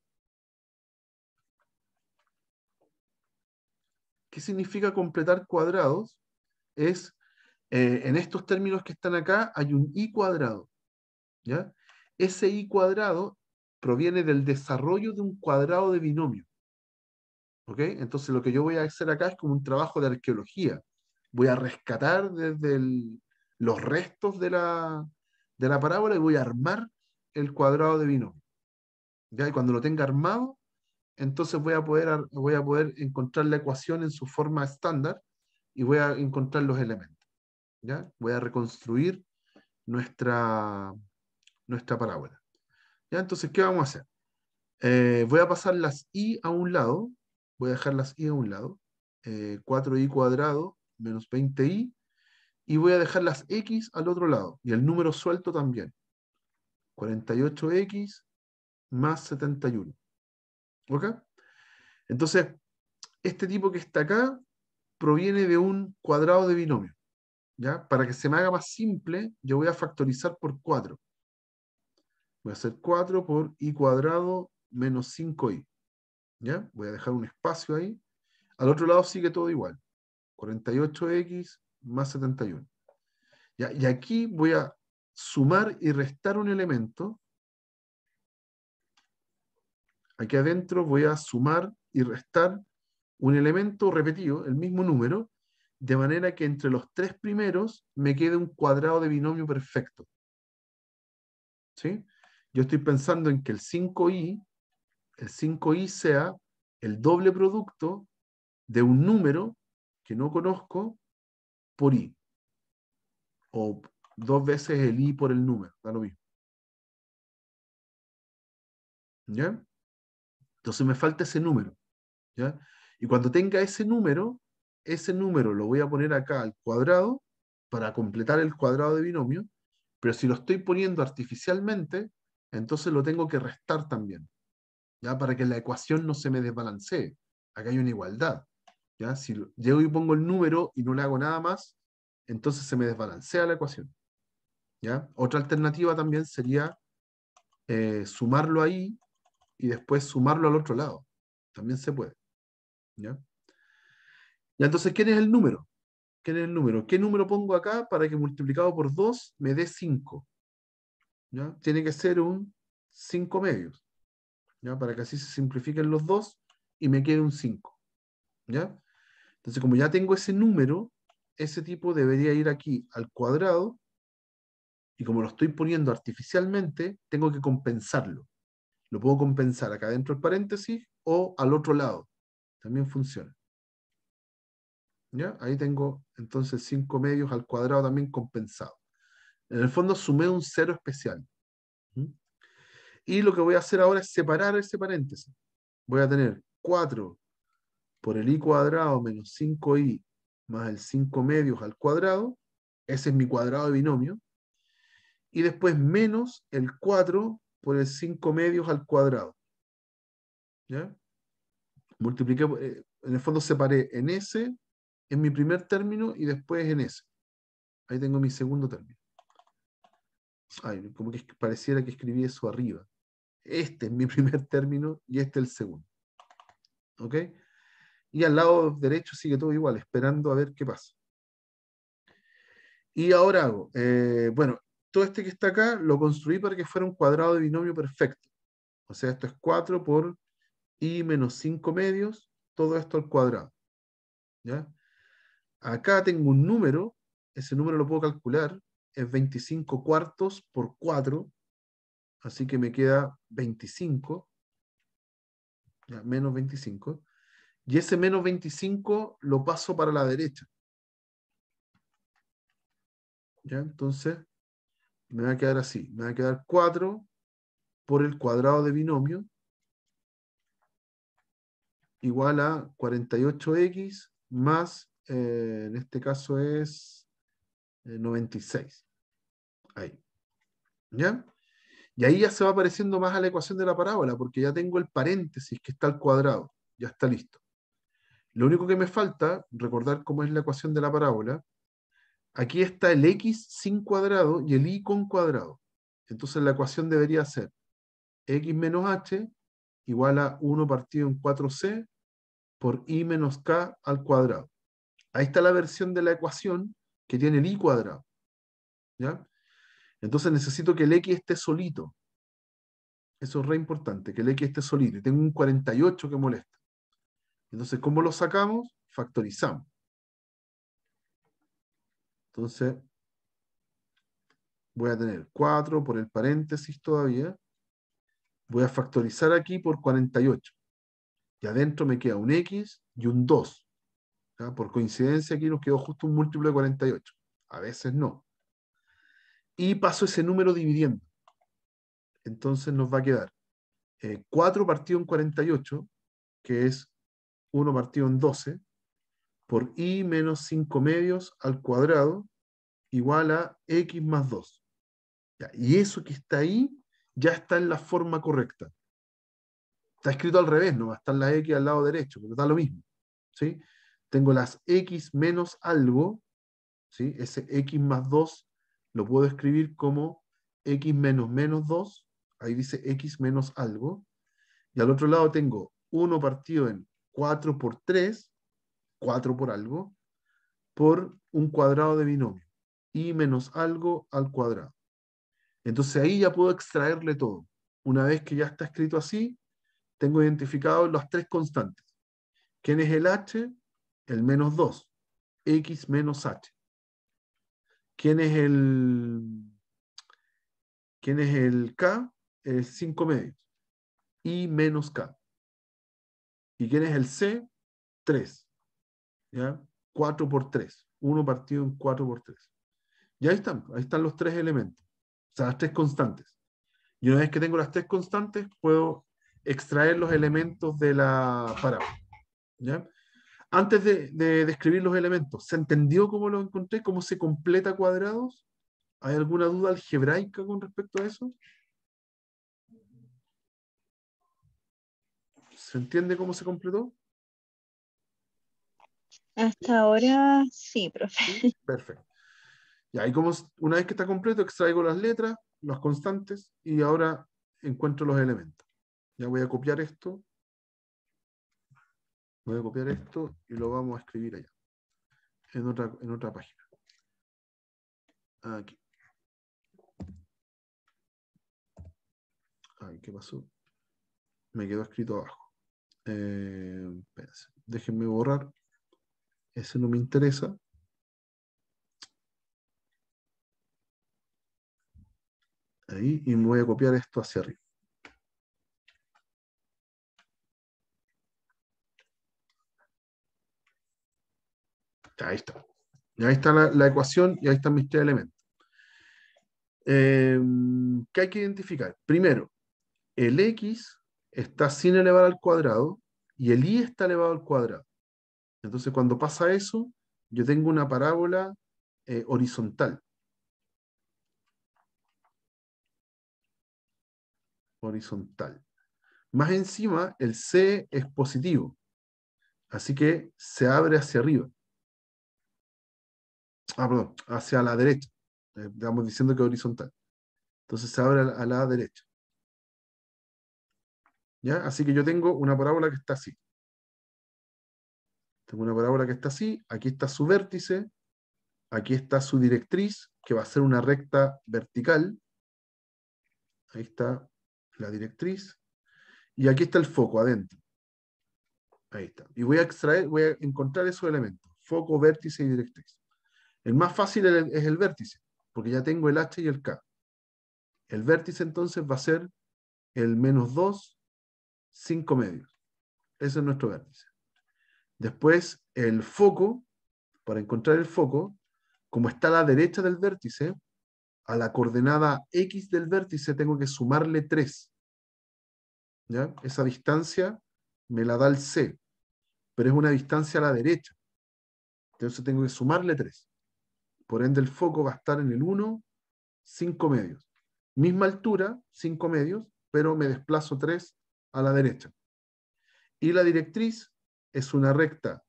¿Qué significa completar cuadrados? Es, en estos términos que están acá, hay un i cuadrado. ¿Ya? Ese i cuadrado proviene del desarrollo de un cuadrado de binomio. ¿Ok? Entonces, lo que yo voy a hacer acá es como un trabajo de arqueología. Voy a rescatar desde los restos de la parábola y voy a armar el cuadrado de binomio. ¿Ya? Y cuando lo tenga armado, entonces voy a poder encontrar la ecuación en su forma estándar y voy a encontrar los elementos. ¿Ya? Voy a reconstruir nuestra parábola. ¿Ya? Entonces, ¿qué vamos a hacer? Voy a pasar las y a un lado, voy a dejar las y a un lado, 4y cuadrado menos 20y, y voy a dejar las x al otro lado, y el número suelto también, 48x más 71. ¿Ok? Entonces, este tipo que está acá proviene de un cuadrado de binomio. ¿Ya? Para que se me haga más simple, yo voy a factorizar por 4. Voy a hacer 4 por y cuadrado menos 5y. ¿Ya? Voy a dejar un espacio ahí. Al otro lado sigue todo igual. 48x más 71. ¿Ya? Y aquí voy a sumar y restar un elemento. Aquí adentro voy a sumar y restar un elemento repetido, el mismo número, de manera que entre los tres primeros me quede un cuadrado de binomio perfecto. ¿Sí? Yo estoy pensando en que el 5i sea el doble producto de un número que no conozco por i, o dos veces el i por el número, da lo mismo. ¿Ya? Entonces me falta ese número. ¿Ya? Y cuando tenga ese número lo voy a poner acá al cuadrado para completar el cuadrado de binomio, pero si lo estoy poniendo artificialmente, entonces lo tengo que restar también, ¿ya? Para que la ecuación no se me desbalancee. Acá hay una igualdad. ¿Ya? Si llego y pongo el número y no le hago nada más, entonces se me desbalancea la ecuación. ¿Ya? Otra alternativa también sería sumarlo ahí y después sumarlo al otro lado. También se puede. ¿Ya? Y entonces, ¿quién es el número? ¿Quién es el número? ¿Qué número pongo acá para que multiplicado por 2 me dé 5? ¿Ya? Tiene que ser un 5 medios. ¿Ya? Para que así se simplifiquen los dos y me quede un 5. ¿Ya? Entonces, como ya tengo ese número, ese tipo debería ir aquí al cuadrado, y como lo estoy poniendo artificialmente, tengo que compensarlo. Lo puedo compensar acá dentro del paréntesis o al otro lado. También funciona. ¿Ya? Ahí tengo entonces 5 medios al cuadrado también compensado. En el fondo sumé un cero especial. ¿Mm? Y lo que voy a hacer ahora es separar ese paréntesis. Voy a tener 4 por el i cuadrado menos 5i más el 5 medios al cuadrado. Ese es mi cuadrado de binomio. Y después menos el 4 por el 5 medios al cuadrado. ¿Ya? Multipliqué, en el fondo separé en ese, en mi primer término y después en ese. Ahí tengo mi segundo término. Ay, como que pareciera que escribí eso arriba. Este es mi primer término y este es el segundo. ¿Ok? Y al lado derecho sigue todo igual, esperando a ver qué pasa. Y ahora hago, bueno, todo este que está acá lo construí para que fuera un cuadrado de binomio perfecto. O sea, esto es 4 por i menos 5 medios, todo esto al cuadrado. ¿Ya? Acá tengo un número, ese número lo puedo calcular, es 25 cuartos por 4, así que me queda 25, ya, menos 25, y ese menos 25 lo paso para la derecha. ¿Ya? Entonces, me va a quedar así, me va a quedar 4 por el cuadrado de binomio igual a 48x más, en este caso es 96. Ahí. ¿Ya? Y ahí ya se va apareciendo más a la ecuación de la parábola, porque ya tengo el paréntesis que está al cuadrado. Ya está listo. Lo único que me falta, recordar cómo es la ecuación de la parábola, aquí está el x sin cuadrado y el y con cuadrado. Entonces la ecuación debería ser x menos h igual a 1 partido en 4c por i menos k al cuadrado. Ahí está la versión de la ecuación que tiene el i cuadrado. ¿Ya? Entonces necesito que el x esté solito. Eso es re importante, que el x esté solito. Y tengo un 48 que molesta. Entonces, ¿cómo lo sacamos? Factorizamos. Entonces, voy a tener 4 por el paréntesis todavía. Voy a factorizar aquí por 48. Y adentro me queda un X y un 2. ¿Ya? Por coincidencia aquí nos quedó justo un múltiplo de 48. A veces no. Y paso ese número dividiendo. Entonces nos va a quedar 4 partido en 48, que es 1 partido en 12, por I menos 5 medios al cuadrado, igual a X más 2. Ya, y eso que está ahí ya está en la forma correcta. Está escrito al revés, no va a estar la X al lado derecho, pero da lo mismo. ¿Sí? Tengo las X menos algo, ¿sí? Ese X más 2 lo puedo escribir como X menos menos 2, ahí dice X menos algo, y al otro lado tengo 1 partido en 4 por 3, 4 por algo, por un cuadrado de binomio, y menos algo al cuadrado. Entonces ahí ya puedo extraerle todo. Una vez que ya está escrito así, tengo identificados las 3 constantes. ¿Quién es el h? El menos 2, x menos h. ¿Quién es el k? El 5 medios, y menos k. ¿Y quién es el c? 3. ¿Ya? 4 por 3. 1 partido en 4 por 3. Y ahí están los 3 elementos. O sea, las 3 constantes. Y una vez que tengo las 3 constantes, puedo extraer los elementos de la parábola. ¿Ya? Antes de describir los elementos, ¿se entendió cómo lo encontré? ¿Cómo se completa cuadrados? ¿Hay alguna duda algebraica con respecto a eso? ¿Se entiende cómo se completó?
Hasta ahora sí, profe.
¿Sí? Perfecto. Y ahí una vez que está completo, extraigo las letras, las constantes, y ahora encuentro los elementos. Ya voy a copiar esto. Voy a copiar esto y lo vamos a escribir allá, en otra página. Aquí. Ay, ¿qué pasó? Me quedó escrito abajo. Espérense. Déjenme borrar. Ese no me interesa. Ahí, y me voy a copiar esto hacia arriba. Ahí está. Y ahí está la ecuación y ahí están mis 3 elementos. ¿Qué hay que identificar? Primero, el x está sin elevar al cuadrado y el y está elevado al cuadrado. Entonces, cuando pasa eso, yo tengo una parábola horizontal. Horizontal. Más encima, el c es positivo. Así que se abre hacia arriba. Perdón, hacia la derecha. Estamos diciendo que es horizontal. Entonces se abre a la derecha. ¿Ya? Así que yo tengo una parábola que está así. Tengo una parábola que está así. Aquí está su vértice. Aquí está su directriz, que va a ser una recta vertical. Ahí está la directriz. Y aquí está el foco adentro. Ahí está. Y voy a encontrar esos elementos. Foco, vértice y directriz. El más fácil es el vértice, porque ya tengo el H y el K. El vértice entonces va a ser el menos 2, 5 medios. Ese es nuestro vértice. Después el foco, para encontrar el foco, como está a la derecha del vértice, a la coordenada X del vértice tengo que sumarle 3. ¿Ya? Esa distancia me la da el C, pero es una distancia a la derecha. Entonces tengo que sumarle 3. Por ende el foco va a estar en el 1, 5 medios. Misma altura, 5 medios, pero me desplazo 3 a la derecha. Y la directriz es una recta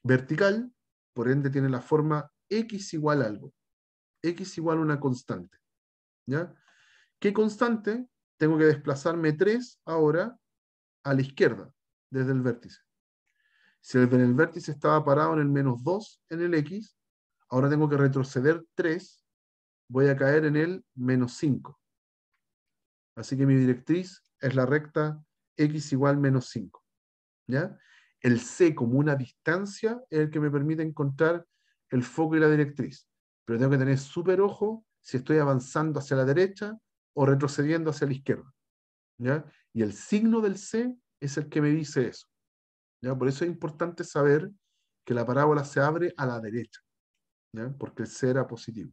vertical, por ende tiene la forma x igual a algo. X igual a una constante. ¿Ya? ¿Qué constante? Tengo que desplazarme 3 ahora a la izquierda, desde el vértice. Si en el vértice estaba parado en el menos 2 en el x, ahora tengo que retroceder 3, voy a caer en el menos 5. Así que mi directriz es la recta x igual menos 5. ¿Ya? El c como una distancia es el que me permite encontrar el foco y la directriz. Pero tengo que tener súper ojo si estoy avanzando hacia la derecha o retrocediendo hacia la izquierda. ¿Ya? Y el signo del c es el que me dice eso. ¿Ya? Por eso es importante saber que la parábola se abre a la derecha, ¿ya? Porque el C era positivo.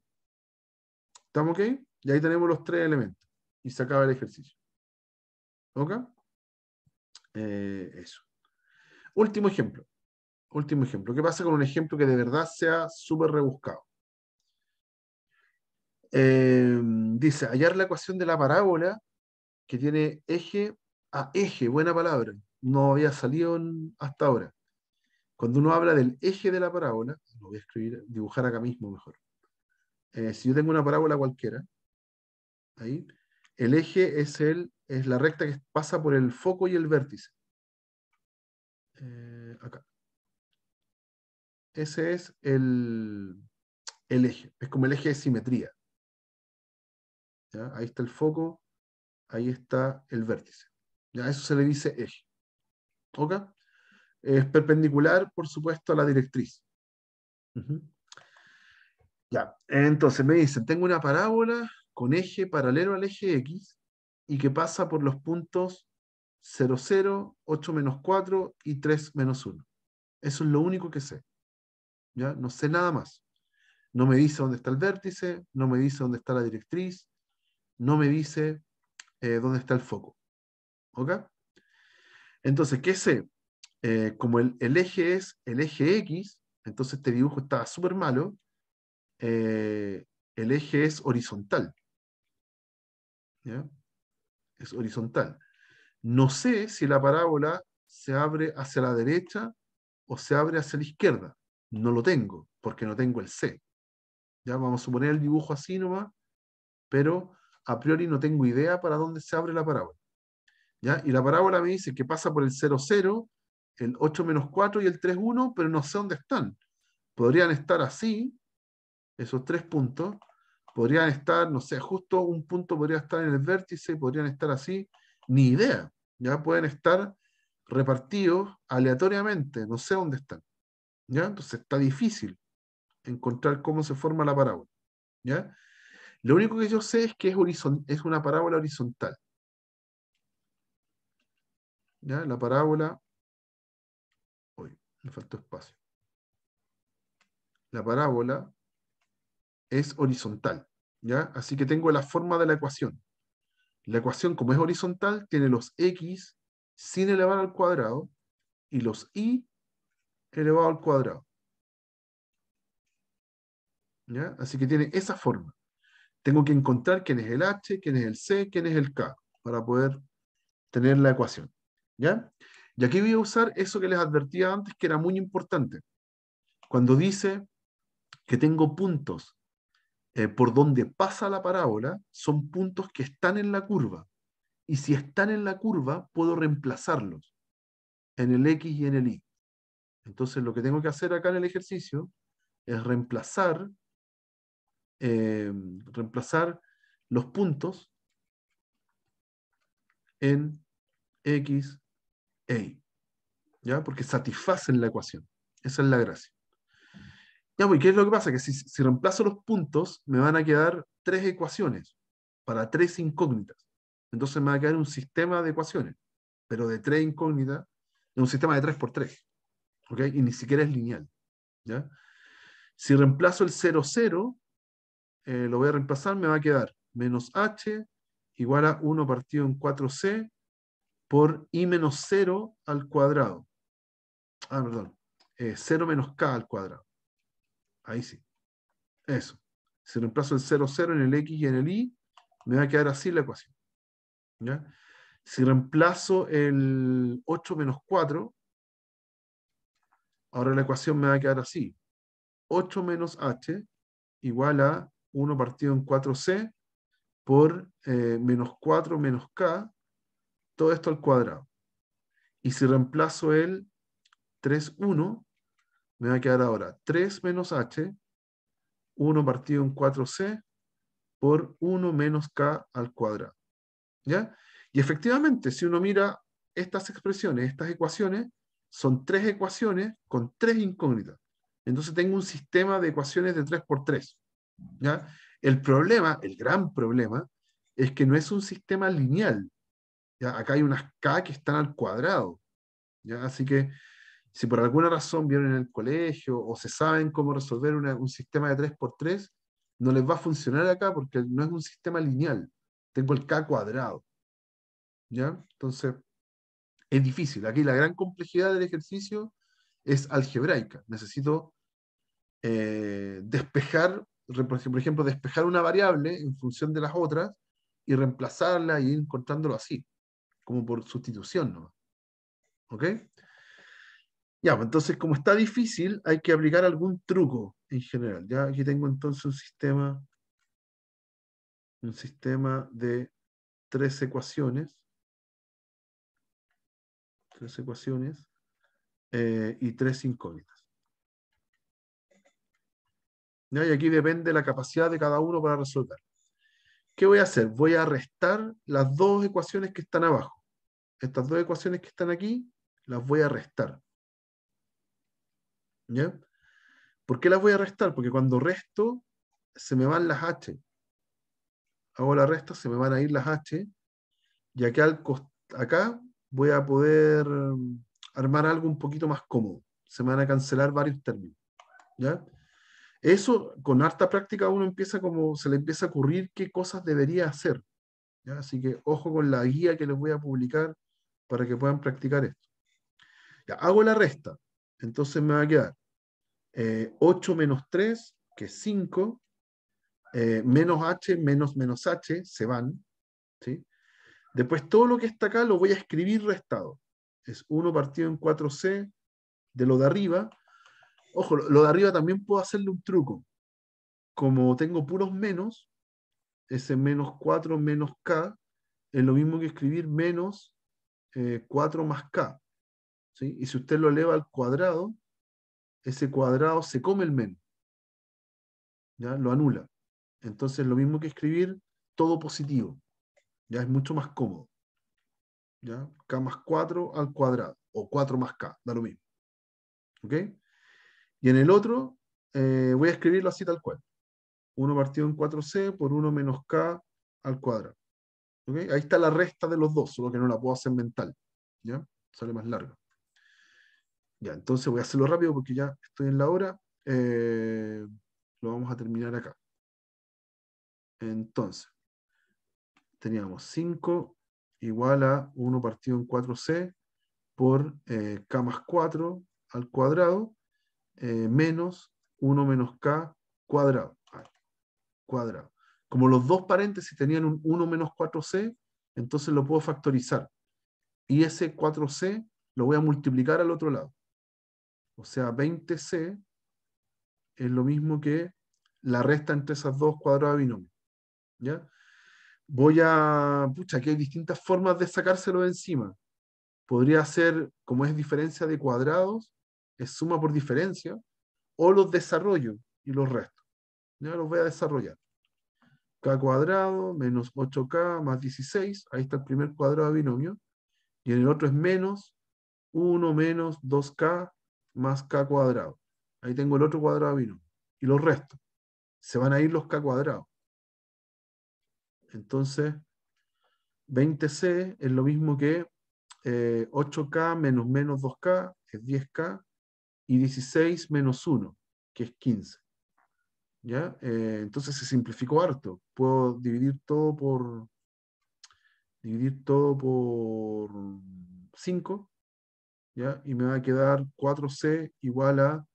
¿Estamos ok? Y ahí tenemos los tres elementos. Y se acaba el ejercicio. ¿Ok? Eso. Último ejemplo. Último ejemplo. ¿Qué pasa con un ejemplo que de verdad sea súper rebuscado? Dice, hallar la ecuación de la parábola que tiene eje a eje, buena palabra, no había salido hasta ahora. Cuando uno habla del eje de la parábola, lo voy a escribir, dibujar acá mismo mejor. Si yo tengo una parábola cualquiera, ahí, el eje es la recta que pasa por el foco y el vértice. Acá. Ese es el eje, es como el eje de simetría. ¿Ya? Ahí está el foco, ahí está el vértice. ¿Ya? Eso se le dice eje. ¿Ok? Es perpendicular, por supuesto, a la directriz. Ujú. Ya, entonces me dicen, tengo una parábola con eje paralelo al eje X y que pasa por los puntos 0, 0, 8 menos 4 y 3 menos 1. Eso es lo único que sé. ¿Ya? No sé nada más. No me dice dónde está el vértice, no me dice dónde está la directriz, no me dice dónde está el foco. ¿Ok? Entonces, ¿qué sé? Como el eje es el eje X, entonces este dibujo está súper malo. El eje es horizontal. ¿Ya? Es horizontal. No sé si la parábola se abre hacia la derecha o se abre hacia la izquierda. No lo tengo, porque no tengo el C. Ya vamos a suponer el dibujo así nomás, pero a priori no tengo idea para dónde se abre la parábola. ¿Ya? Y la parábola me dice que pasa por el 0, 0, el 8 menos 4 y el 3, 1, pero no sé dónde están. Podrían estar así, esos tres puntos, podrían estar, no sé, justo un punto podría estar en el vértice, podrían estar así, ni idea. Ya pueden estar repartidos aleatoriamente, no sé dónde están. ¿Ya? Entonces está difícil encontrar cómo se forma la parábola. ¿Ya? Lo único que yo sé es que es una parábola horizontal. ¿Ya? La parábola. Uy, me faltó espacio. La parábola es horizontal. ¿Ya? Así que tengo la forma de la ecuación. La ecuación, como es horizontal, tiene los x sin elevar al cuadrado y los y elevado al cuadrado. ¿Ya? Así que tiene esa forma. Tengo que encontrar quién es el h, quién es el c, quién es el k, para poder tener la ecuación. ¿Ya? Y aquí voy a usar eso que les advertía antes, que era muy importante. Cuando dice que tengo puntos por donde pasa la parábola, son puntos que están en la curva. Y si están en la curva, puedo reemplazarlos en el x y en el y. Entonces, lo que tengo que hacer acá en el ejercicio es reemplazar los puntos en x e y. ¿Ya? Porque satisfacen la ecuación. Esa es la gracia. Ya, pues, ¿qué es lo que pasa? Que si reemplazo los puntos, me van a quedar tres ecuaciones para tres incógnitas. Entonces me va a quedar un sistema de ecuaciones, pero de tres incógnitas, es un sistema de 3 por 3. ¿Ok? Y ni siquiera es lineal. ¿Ya? Si reemplazo el 0, 0, lo voy a reemplazar, me va a quedar menos h igual a 1 partido en 4c por i menos 0 al cuadrado. Ah, perdón. 0 menos k al cuadrado. Ahí sí. Eso. Si reemplazo el 0, 0 en el x y en el y, me va a quedar así la ecuación. ¿Ya? Si reemplazo el 8 menos 4, ahora la ecuación me va a quedar así. 8 menos h igual a 1 partido en 4c por menos 4 menos k, todo esto al cuadrado. Y si reemplazo el 3, 1, me va a quedar ahora 3 menos h, 1 partido en 4c por 1 menos k al cuadrado. ¿Ya? Y efectivamente, si uno mira estas expresiones, estas ecuaciones, son tres ecuaciones con tres incógnitas. Entonces tengo un sistema de ecuaciones de 3 por 3. ¿Ya? El problema, el gran problema, es que no es un sistema lineal, ¿ya? Acá hay unas k que están al cuadrado, ¿ya? Así que si por alguna razón vieron en el colegio o se saben cómo resolver un sistema de 3 por 3, no les va a funcionar acá porque no es un sistema lineal. Tengo el k cuadrado, ¿ya? Entonces, es difícil. Aquí la gran complejidad del ejercicio es algebraica. Necesito despejar, por ejemplo, despejar una variable en función de las otras y reemplazarla y ir encontrándolo así, como por sustitución, ¿no? ¿Ok? Ya, pues entonces, como está difícil, hay que aplicar algún truco en general. Ya aquí tengo entonces un sistema de tres ecuaciones y tres incógnitas. ¿Ya? Y aquí depende la capacidad de cada uno para resolver. ¿Qué voy a hacer? Voy a restar las dos ecuaciones que están abajo. Estas dos ecuaciones que están aquí, las voy a restar. ¿Ya? ¿Por qué las voy a restar? Porque cuando resto, se me van las h. Hago la resta, se me van a ir las h. Y acá voy a poder armar algo un poquito más cómodo. Se me van a cancelar varios términos. ¿Ya? Eso, con harta práctica, uno empieza como, se le empieza a ocurrir qué cosas debería hacer. ¿Ya? Así que ojo con la guía que les voy a publicar para que puedan practicar esto. Ya, hago la resta. Entonces me va a quedar 8 menos 3, que es 5, menos h, menos h, se van. ¿Sí? Después todo lo que está acá lo voy a escribir restado. Es 1 partido en 4c de lo de arriba. Ojo, lo de arriba también puedo hacerle un truco. Como tengo puros menos, ese menos 4 menos k es lo mismo que escribir menos 4 más k. ¿Sí? Y si usted lo eleva al cuadrado, ese cuadrado se come el menos. ¿Ya? Lo anula. Entonces lo mismo que escribir todo positivo. Ya es mucho más cómodo. ¿Ya? K más 4 al cuadrado. O 4 más k, da lo mismo. ¿Ok? Y en el otro voy a escribirlo así tal cual. 1 partido en 4c por 1 menos k al cuadrado. ¿Okay? Ahí está la resta de los dos, solo que no la puedo hacer mental. ¿Ya? Sale más largo. Ya, entonces voy a hacerlo rápido porque ya estoy en la hora. Lo vamos a terminar acá. Entonces, teníamos 5 igual a 1 partido en 4c por k más 4 al cuadrado menos 1 menos k cuadrado. Cuadrado. Como los dos paréntesis tenían un 1 menos 4c, entonces lo puedo factorizar. Y ese 4c lo voy a multiplicar al otro lado. O sea, 20c es lo mismo que la resta entre esas dos cuadrados de binomio. ¿Ya? Pucha, aquí hay distintas formas de sacárselo de encima. Podría ser, como es diferencia de cuadrados, es suma por diferencia, o los desarrollo y los resto. Ya los voy a desarrollar. K cuadrado menos 8k más 16, ahí está el primer cuadrado de binomio, y en el otro es menos 1 menos 2k más k cuadrado. Ahí tengo el otro cuadrado de binomio. Y los restos. Se van a ir los k cuadrados. Entonces, 20c es lo mismo que 8k menos menos 2k, es 10k, y 16 menos 1, que es 15. ¿Ya? Entonces se simplificó harto. Puedo dividir todo por 5, ¿ya? Y me va a quedar 4c igual a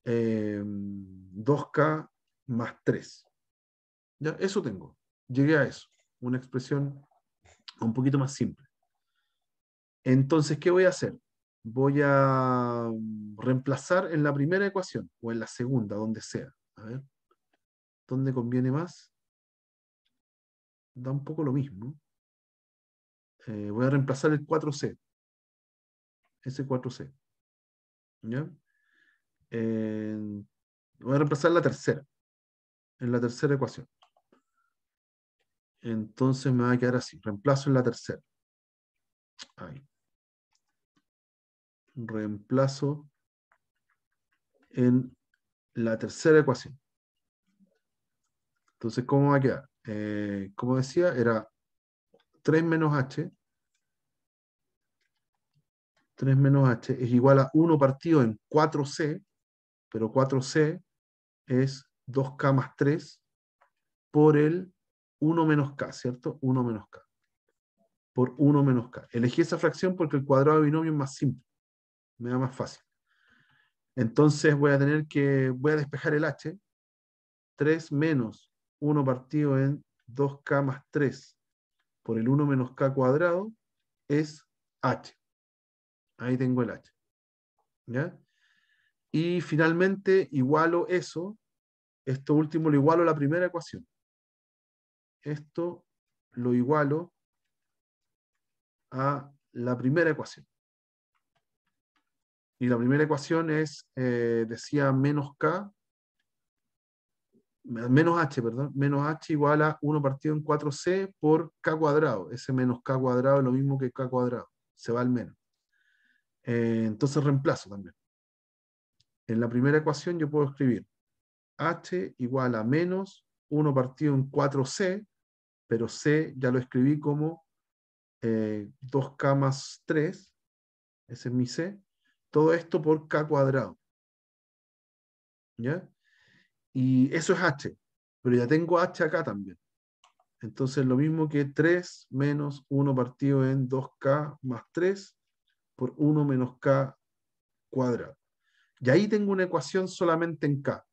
2k más 3. ¿Ya? Eso tengo. Llegué a eso. Una expresión un poquito más simple. Entonces, ¿qué voy a hacer? Voy a reemplazar en la primera ecuación o en la segunda, donde sea. A ver, ¿dónde conviene más? Da un poco lo mismo. Voy a reemplazar el 4c. Ese 4c. ¿Ya? Voy a reemplazar la tercera. En la tercera ecuación. Entonces me va a quedar así. Reemplazo en la tercera. Ahí. Reemplazo en la tercera ecuación. Entonces, ¿cómo va a quedar? Como decía, era 3 menos h 3 menos h es igual a 1 partido en 4c, pero 4c es 2k más 3 por el 1 menos k, ¿cierto? 1 menos k. Por 1 menos k. Elegí esa fracción porque el cuadrado de binomio es más simple. Me da más fácil. Entonces voy a despejar el h. 3 menos 1 partido en 2k más 3 por el 1 menos k cuadrado es h. Ahí tengo el h. ¿Ya? Y finalmente igualo eso. Esto último lo igualo a la primera ecuación. Esto lo igualo a la primera ecuación. Y la primera ecuación es, decía menos k, menos h, perdón, menos h igual a 1 partido en 4c por k cuadrado. Ese menos k cuadrado es lo mismo que k cuadrado. Se va al menos. Entonces reemplazo también. En la primera ecuación yo puedo escribir h igual a menos 1 partido en 4c, pero c ya lo escribí como 2k más 3, ese es mi c, todo esto por k cuadrado. ¿Ya? Y eso es h, pero ya tengo h acá también. Entonces lo mismo que 3 menos 1 partido en 2k más 3 por 1 menos k cuadrado. Y ahí tengo una ecuación solamente en k.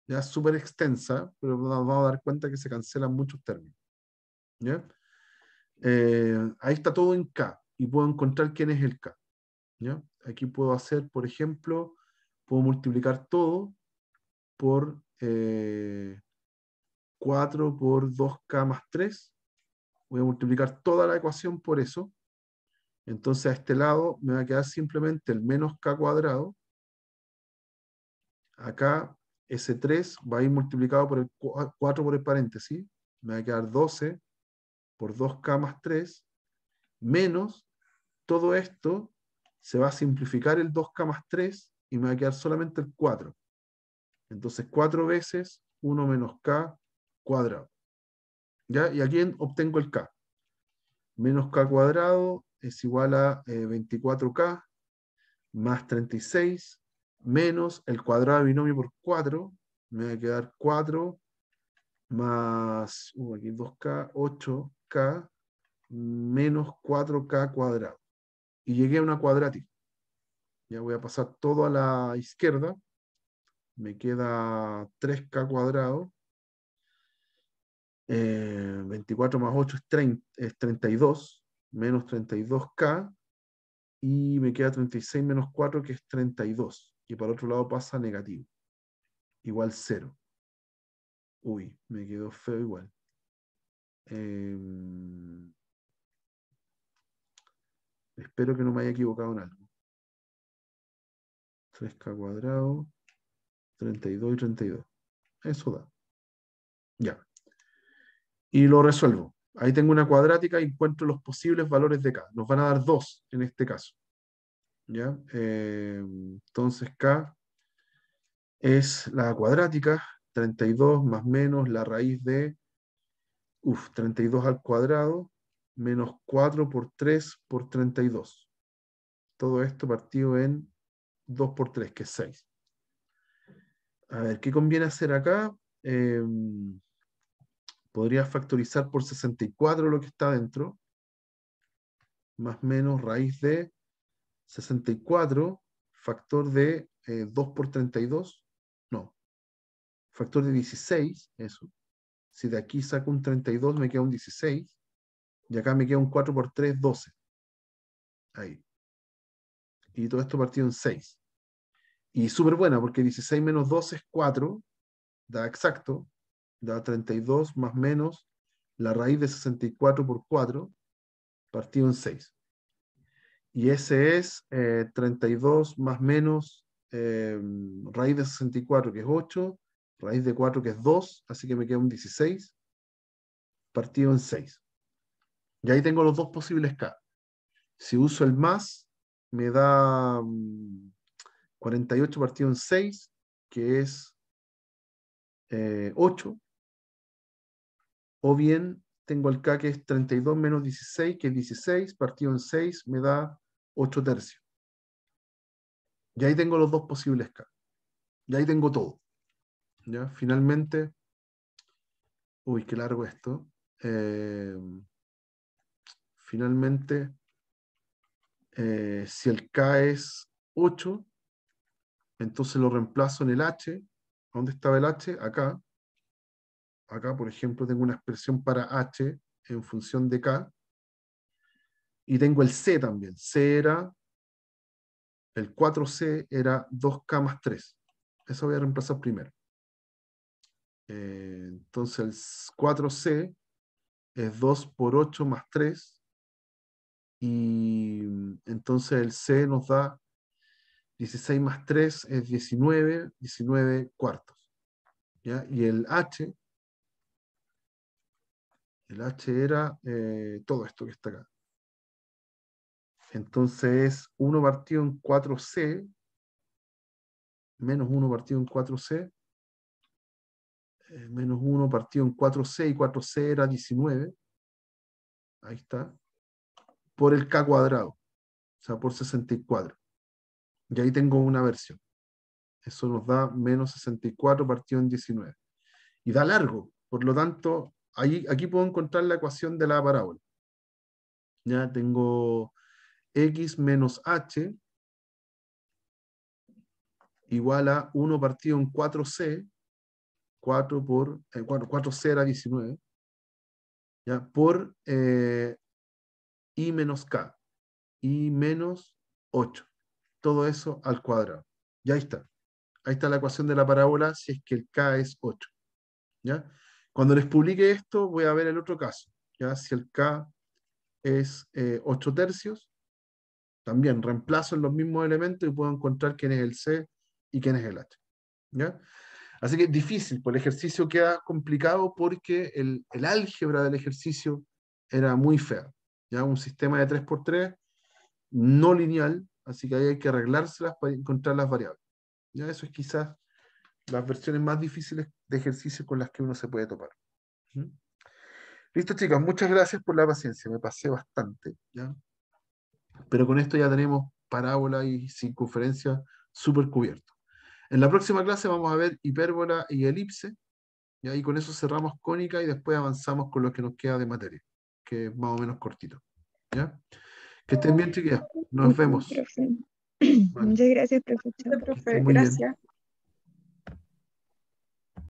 Ya súper extensa, pero nos vamos a dar cuenta que se cancelan muchos términos. ¿Ya? Ahí está todo en k y puedo encontrar quién es el k. ¿Ya? Aquí puedo hacer, por ejemplo, puedo multiplicar todo por 4 por 2k más 3. Voy a multiplicar toda la ecuación por eso. Entonces a este lado me va a quedar simplemente el menos k cuadrado. Acá ese 3 va a ir multiplicado por el 4 por el paréntesis. Me va a quedar 12 por 2k más 3 menos todo esto se va a simplificar el 2k más 3 y me va a quedar solamente el 4. Entonces 4 veces 1 menos k cuadrado. ¿Ya? Y aquí obtengo el k. Menos k cuadrado es igual a 24k más 36 menos el cuadrado de binomio por 4. Me va a quedar 4 más, aquí 2k, 8k menos 4k cuadrado. Y llegué a una cuadrática. Ya voy a pasar todo a la izquierda. Me queda 3k cuadrado. 24 más 8 es 32, menos 32k. Y me queda 36 menos 4, que es 32. Y para el otro lado pasa negativo. Igual 0. Uy, me quedó feo igual. Espero que no me haya equivocado en algo. 3k cuadrado, 32 y 32. Eso da. Ya. Y lo resuelvo. Ahí tengo una cuadrática y encuentro los posibles valores de k. Nos van a dar 2 en este caso. ¿Ya? Entonces k es la cuadrática, 32 más menos la raíz de 32 al cuadrado, menos 4 por 3 por 32. Todo esto partido en 2 por 3, que es 6. A ver, ¿qué conviene hacer acá? Podría factorizar por 64 lo que está dentro, más menos raíz de 64, factor de 2 por 32, no, factor de 16, eso. Si de aquí saco un 32 me queda un 16, y acá me queda un 4 por 3, 12. Ahí. Y todo esto partido en 6. Y súper buena, porque 16 menos 12 es 4, da exacto, da 32 más menos la raíz de 64 por 4, partido en 6. Y ese es 32 más menos raíz de 64, que es 8, raíz de 4, que es 2, así que me queda un 16, partido en 6. Y ahí tengo los dos posibles k. Si uso el más, me da 48 partido en 6, que es 8. O bien tengo el k, que es 32 menos 16, que es 16, partido en 6, me da 8 tercios. Y ahí tengo los dos posibles K. Y ahí tengo todo. ¿Ya? Finalmente, uy, qué largo esto. Finalmente, si el K es 8, entonces lo reemplazo en el H. ¿Dónde estaba el H? Acá. Acá, por ejemplo, tengo una expresión para H en función de K. Y tengo el C también. El 4C era 2K más 3. Eso voy a reemplazar primero. Entonces el 4C es 2 por 8 más 3. Y entonces el C nos da 16 más 3 es 19, 19 cuartos. ¿Ya? Y el H era todo esto que está acá. Entonces 1 partido en 4C menos 1 partido en 4C menos 1 partido en 4C, y 4C era 19. Ahí está. Por el K cuadrado. O sea, por 64. Y ahí tengo una versión. Eso nos da menos 64 partido en 19. Y da largo. Por lo tanto, aquí puedo encontrar la ecuación de la parábola. Ya tengo x menos h igual a 1 partido en 4c, 4c era 19, ¿ya? Por i menos k, i menos 8. Todo eso al cuadrado. Y ahí está. Ahí está la ecuación de la parábola si es que el k es 8. ¿Ya? Cuando les publique esto, voy a ver el otro caso. ¿Ya? Si el k es 8 tercios, también reemplazo en los mismos elementos y puedo encontrar quién es el C y quién es el H. ¿Ya? Así que es difícil, pues el ejercicio queda complicado porque el álgebra del ejercicio era muy fea. ¿Ya? Un sistema de 3×3 no lineal, así que ahí hay que arreglárselas para encontrar las variables. ¿Ya? Eso es quizás las versiones más difíciles de ejercicio con las que uno se puede topar. ¿Mm? Listo, chicas, muchas gracias por la paciencia, me pasé bastante, ¿ya? Pero con esto ya tenemos parábola y circunferencia súper cubierto. En la próxima clase vamos a ver hipérbola y elipse, y ahí con eso cerramos cónica y después avanzamos con lo que nos queda de materia, que es más o menos cortito. ¿Ya? Que estén bien, chiquillas. Nos
Ok,
vemos.
profe.
Vale.
Muchas gracias, profe. Chao.
Este
Que estén
profe,
muy bien.
gracias.